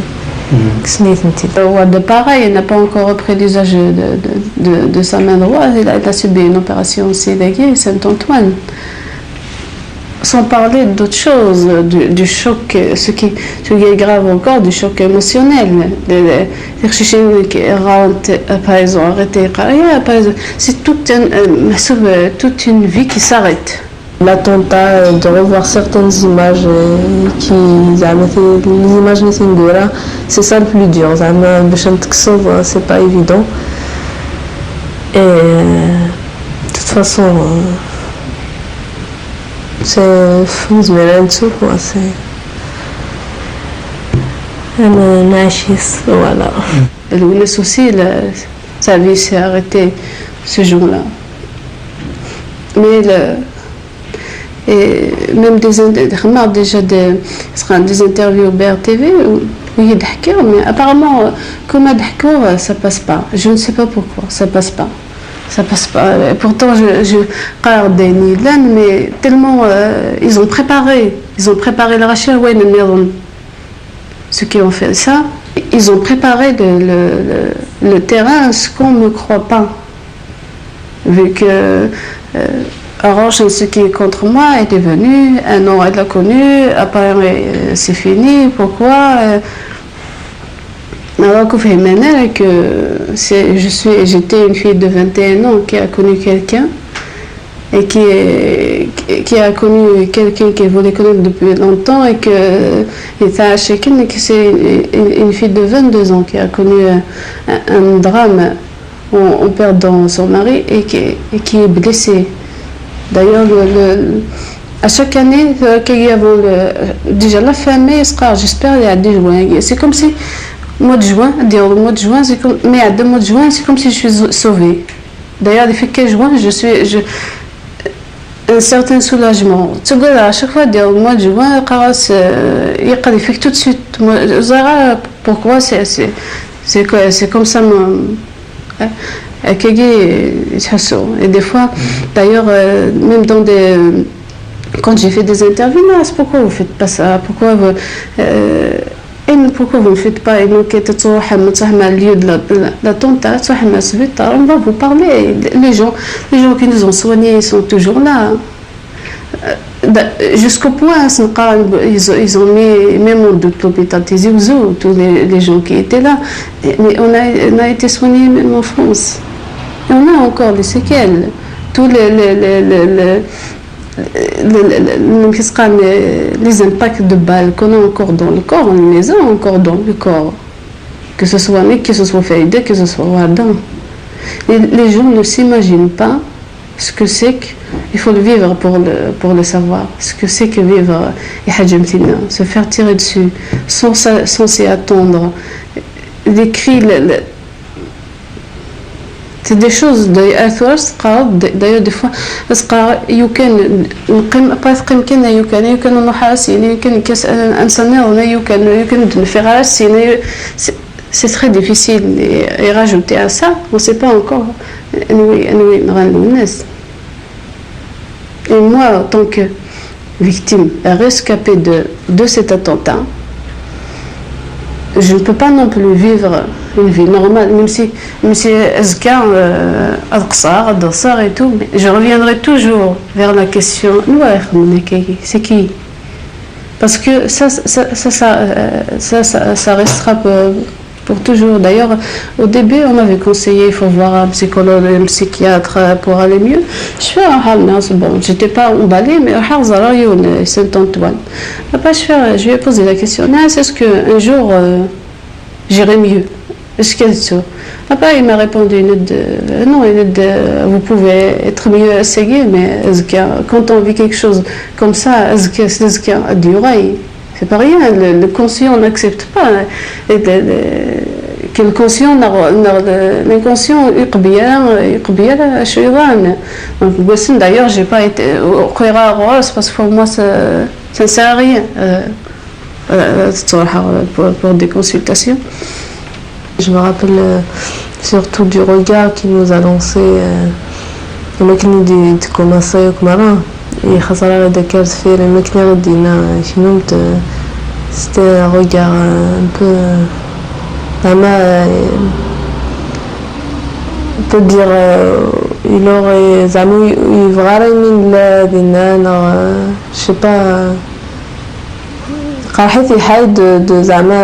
De pareil, il n'a pas encore repris l'usage de sa main droite, il a subi une opération aussi d'aiguille, Saint-Antoine. Sans parler d'autres choses, du choc, ce qui est grave encore, du choc émotionnel. C'est toute une vie qui s'arrête. L'attentat, de revoir certaines images les images c'est ça le plus dur. C'est pas évident. Et de toute façon, c'est moi, c'est un nachis, voilà. Le souci, sa vie s'est arrêtée ce jour-là. Mais et même des interviews au BRTV mais apparemment comme ça passe pas. Je ne sais pas pourquoi ça passe pas. Et pourtant je regarde des Nilan, mais tellement ils ont préparé le rachat, ceux qui ont fait ça, ils ont préparé le terrain, ce qu'on ne croit pas, vu que Orange, ce qui est contre moi, elle est venue, un an elle l'a connu, après c'est fini, pourquoi alors que j'étais une fille de 21 ans qui a connu quelqu'un, et qui a connu quelqu'un qui voulait connaître depuis longtemps et que c'est une fille de 22 ans qui a connu un drame en perdant son mari et qui est blessée. D'ailleurs, à chaque année, déjà la famille, j'espère qu'il y a des juin. C'est comme si, mois de juin, mais à 2 mois de juin, c'est comme si je suis sauvée. D'ailleurs, depuis 15 juin, un certain soulagement. Tu vois, à chaque fois, au mois de juin, il fait tout de suite. Pourquoi c'est comme ça. Et des fois, d'ailleurs, même quand j'ai fait des interviews, pourquoi vous ne faites pas ça? Pourquoi vous ne faites pas le lieu de l'attentat? On va vous parler. Les gens qui nous ont soignés, ils sont toujours là. Jusqu'au point, ils ont mis même en doute l'hôpital Tizi Ouzou, tous les gens qui étaient là. Mais on a été soignés même en France. Et on a encore des séquelles. Tous les impacts de balles qu'on a encore dans le corps, on les a encore dans le corps. Que ce soit Nick, que ce soit Faïda, que ce soit Wardan. Les gens ne s'imaginent pas ce que c'est qu'il faut le vivre pour le savoir. Ce que c'est que vivre, se faire tirer dessus, sans s'y attendre. Les cris, c'est des choses d'ailleurs des fois يمكن c'est très difficile et rajouter à ça on ne sait pas encore. Et moi en tant que victime rescapée de cet attentat, je ne peux pas non plus vivre une vie normale, même si Azka, et tout, mais je reviendrai toujours vers la question c'est qui? Parce que ça restera pour toujours. D'ailleurs, au début, on m'avait conseillé il faut voir un psychologue, un psychiatre pour aller mieux. J'étais pas emballée, mais Saint-Antoine. Après, je lui ai posé la question est-ce qu'un jour j'irai mieux? Est-ce qu'il y a ça? Après, il m'a répondu non, vous pouvez être mieux essayé, mais quand on vit quelque chose comme ça, c'est du rail. C'est pas rien, le conscient n'accepte pas. L'inconscient d'ailleurs j'ai pas été parce que pour moi ça ne sert à rien pour des consultations. Je me rappelle surtout du regard qui nous a lancé الماكينة دي تكوماسايو كمرة يخسر على داك الفير الماكينة غدينا شنومت. C'était un regard un peu on peut dire il aurait je sais pas de Zama,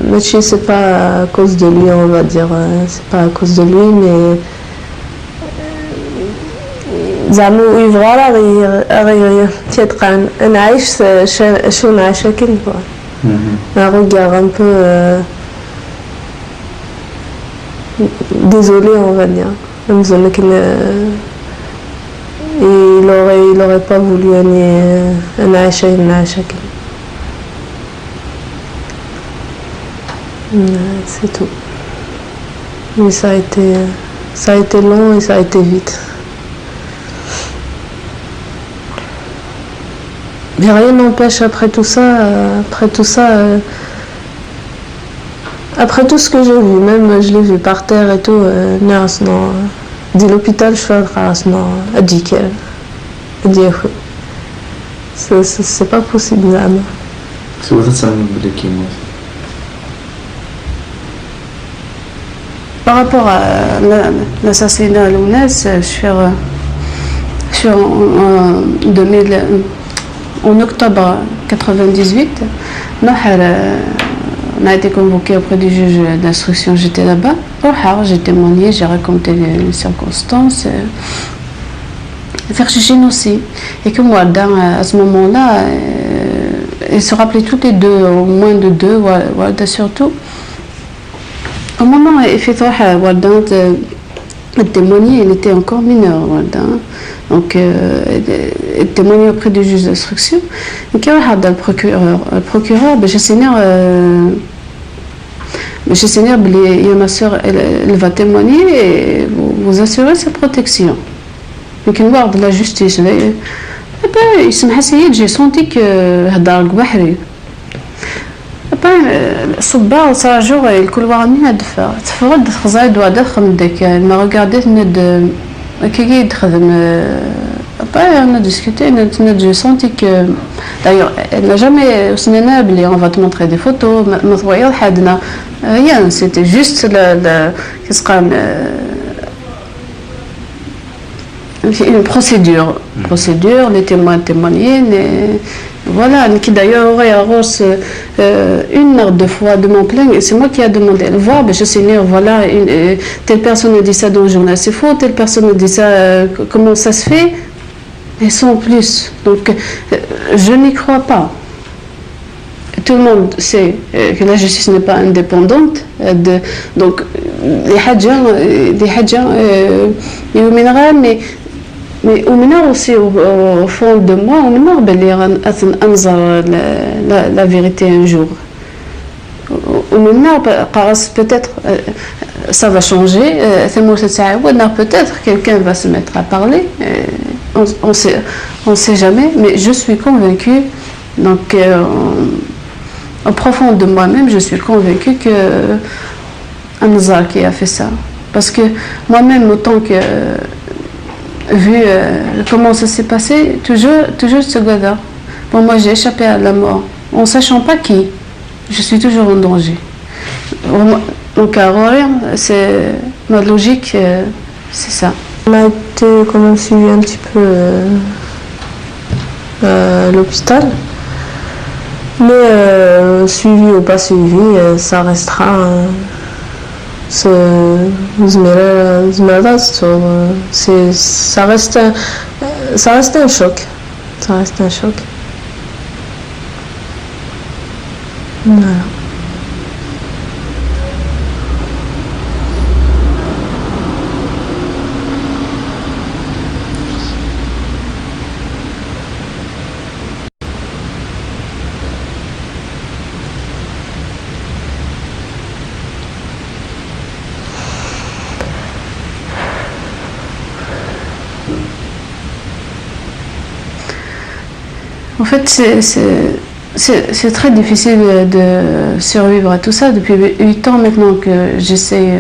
mais c'est pas à cause de lui, on va dire, c'est pas à cause de lui, mais Zama يبغى نعيش شو نعيش كل un regard un peu désolé, on va dire. Il aurait pas voulu un Aïcha. C'est tout. Mais ça a été long et ça a été vite. Mais rien n'empêche après tout ça, après tout ce que j'ai vu, même je l'ai vu par terre et tout, dit l'hôpital, je fais non, c'est pas possible là. Par rapport à l'assassinat à Lounès, je suis en octobre 98, on a été convoqué auprès du juge d'instruction, j'étais là-bas. J'ai témoigné, j'ai raconté les circonstances. Ferchichine aussi. Et que moi, à ce moment-là, ils se rappelaient toutes les deux, au moins de deux, voilà, surtout. Au moment où il fait témoigner, il était encore mineur. Donc, il témoignait auprès du juge d'instruction. Donc, il y a le procureur, je sais ma soeur, elle va témoigner et vous assurez sa protection. Donc, il voit de la justice. J'ai senti que الصباح صار جوع الكل وعاملين هدفة تفرد خزايد وادخل من ديك ما regardé ند كي يدخل on a discuté j'ai senti que d'ailleurs elle n'a jamais on va te montrer des photos ما ضويا حدنا rien c'était juste qu'est-ce qu'on une procédure les témoins témoigner voilà, qui d'ailleurs aurait une heure de fois de mon plainte, et c'est moi qui ai demandé à le voir, je sais voilà, telle personne a dit ça dans le journal, c'est faux, telle personne a dit ça, comment ça se fait, et sans plus. Donc, je n'y crois pas. Tout le monde sait que la justice n'est pas indépendante, donc les hadjas, mais au mineur aussi au fond de moi, au mineur la vérité un jour. Au mineur peut-être ça va changer, peut-être quelqu'un va se mettre à parler, on sait jamais, mais je suis convaincue, donc au profond de moi-même, je suis convaincue que Anzar qui a fait ça, parce que moi-même autant que vu comment ça s'est passé, toujours ce gars-là. Bon, moi j'ai échappé à la mort, en sachant pas qui. Je suis toujours en danger. Donc à Rouen, c'est ma logique, c'est ça. On a été quand même suivi un petit peu à l'hôpital, mais suivi ou pas suivi, ça restera. Ça reste un choc. Ça reste un choc. Voilà. En fait, c'est très difficile de survivre à tout ça. Depuis 8 ans maintenant que j'essaie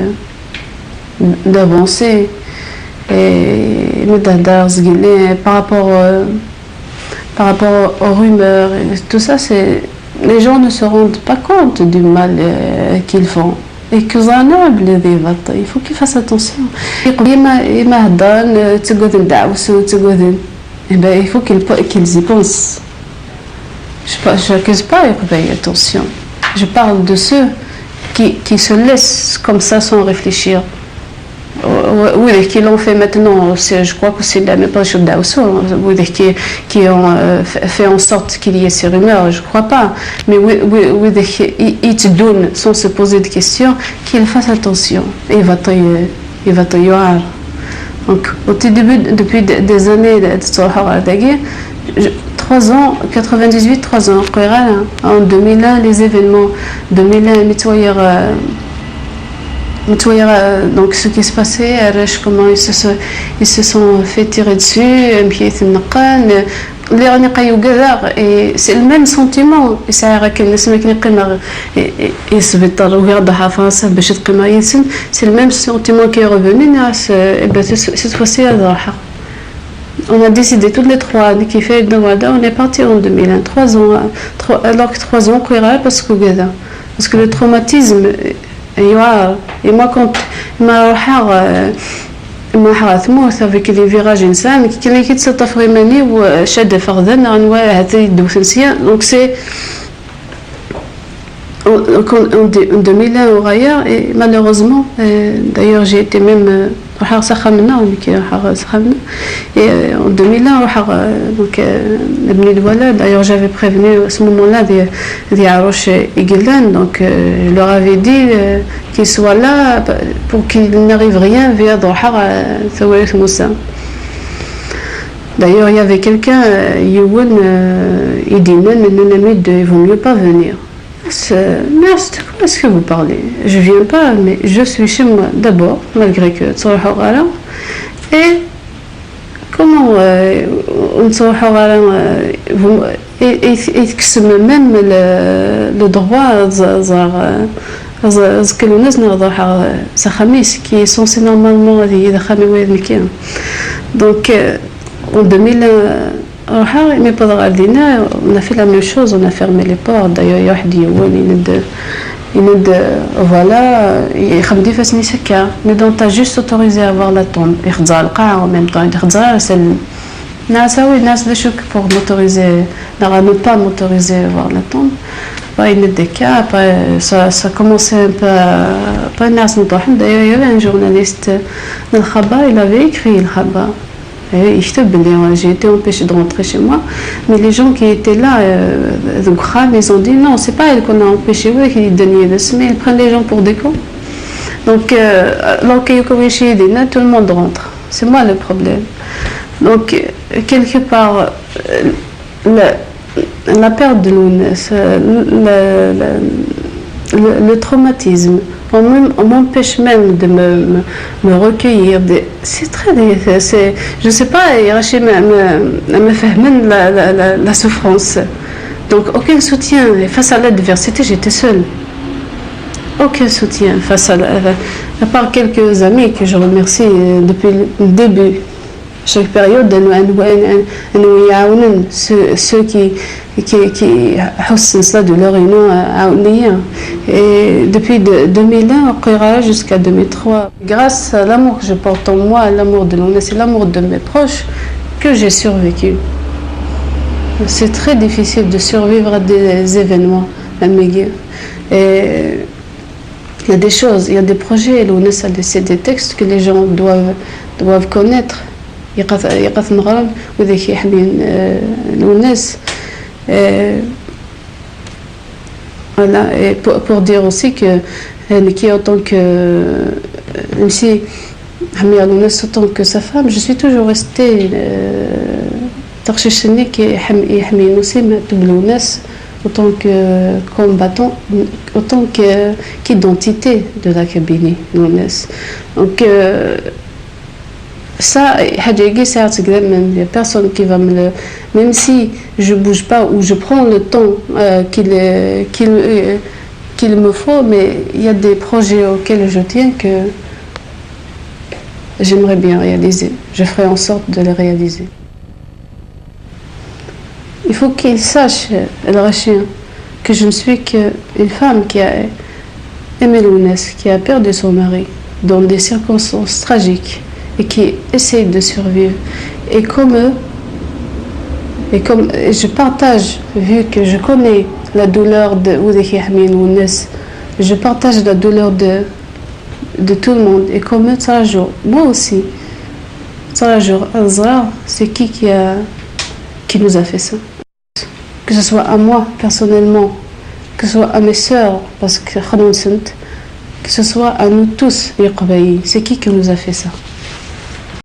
d'avancer. Et par rapport aux rumeurs et tout ça, les gens ne se rendent pas compte du mal qu'ils font. Et que il faut qu'ils fassent attention. Il faut qu'ils y pensent. Je n'accuse pas, attention. Je parle de ceux qui se laissent comme ça sans réfléchir. Oui, qui l'ont fait maintenant, je crois que c'est la même chose qui ont fait en sorte qu'il y ait ces rumeurs, je ne crois pas. Mais oui, ils te donnent sans se poser de questions, qu'ils fassent attention. Il va te y avoir. Donc, au début, depuis des années, 3 ans, 98, 3 ans, en 2001, les événements, 2001, donc ce qui se passait, comment ils se sont fait tirer dessus, et c'est le même sentiment. C'est le même sentiment qui est revenu. Cette fois-ci, on a décidé toutes les 3 qui fait on est parti en 2001, 3 ans, alors que 3 ans, parce que le traumatisme. Et moi quand avec les virages إنسان كي كيتصطف غيماني وشاد فغذان أنواع donc c'est en 2001 au Raya, et malheureusement d'ailleurs j'ai été même راح سخمنا راح سخمنا. Et en 2001 راح donc ابني الولد. D'ailleurs j'avais prévenu à ce moment-là des عروش يقلان, donc je leur avais dit qu'ils soient là pour qu'il n'arrive rien via راح ثوالث موسى. D'ailleurs il y avait quelqu'un يقول يدينا إنه نميد il vaut mieux pas venir. Mais comment est-ce que vous parlez? Je viens pas, mais je suis chez moi d'abord, malgré que et comment on et même le droit qui est censé normalement donc en 2000 mais pas on a fait la même chose, on a fermé les portes. D'ailleurs voilà, mais donc tu as juste autorisé à voir la tombe en même temps c'est pour m'autoriser ne pas m'autoriser à voir la tombe. Des cas, après ça commençait un peu pas. D'ailleurs il y avait un journaliste dans le Khabar, il avait écrit le Khabar. J'ai été empêchée de rentrer chez moi, mais les gens qui étaient là, ils ont dit non, c'est pas elle qu'on a empêché, ils prennent les gens pour des cons. Donc, tout le monde rentre. C'est moi le problème. Donc, quelque part, la perte de l'ONS, le traumatisme, on m'empêche même de me recueillir. C'est très. Je ne sais pas, la souffrance. Donc aucun soutien. Et face à l'adversité, j'étais seule. Aucun soutien face à part quelques amis que je remercie depuis le début. Chaque période, ceux qui de leur union. Et depuis 2001 jusqu'à 2003, grâce à l'amour que je porte en moi, l'amour de l'ONS et l'amour de mes proches, que j'ai survécu. C'est très difficile de survivre à des événements. Et il y a des choses, il y a des projets, l'ONS a laissé des textes que les gens doivent connaître. يقف مغرب وذاك يحمين الناس. Voilà, et pour dire aussi que qui en tant que même si en tant que sa femme, je suis toujours restée ترشيشني يحمي نسيم تبلوناس en tant que combattant, en tant qu'identité de la cabine l'ONS. Donc ça, il n'y a personne qui va me le. Même si je ne bouge pas ou je prends le temps qu'il me faut, mais il y a des projets auxquels je tiens que j'aimerais bien réaliser. Je ferai en sorte de les réaliser. Il faut qu'il sache, El Rachien, que je ne suis qu'une femme qui a aimé l'ONS, qui a perdu son mari dans des circonstances tragiques, et qui essaye de survivre. Et comme eux, et je partage, vu que je connais la douleur de je partage la douleur de tout le monde. Et comme eux, moi aussi, c'est qui nous a fait ça. Que ce soit à moi personnellement, que ce soit à mes sœurs, parce que ce soit à nous tous, c'est qui nous a fait ça.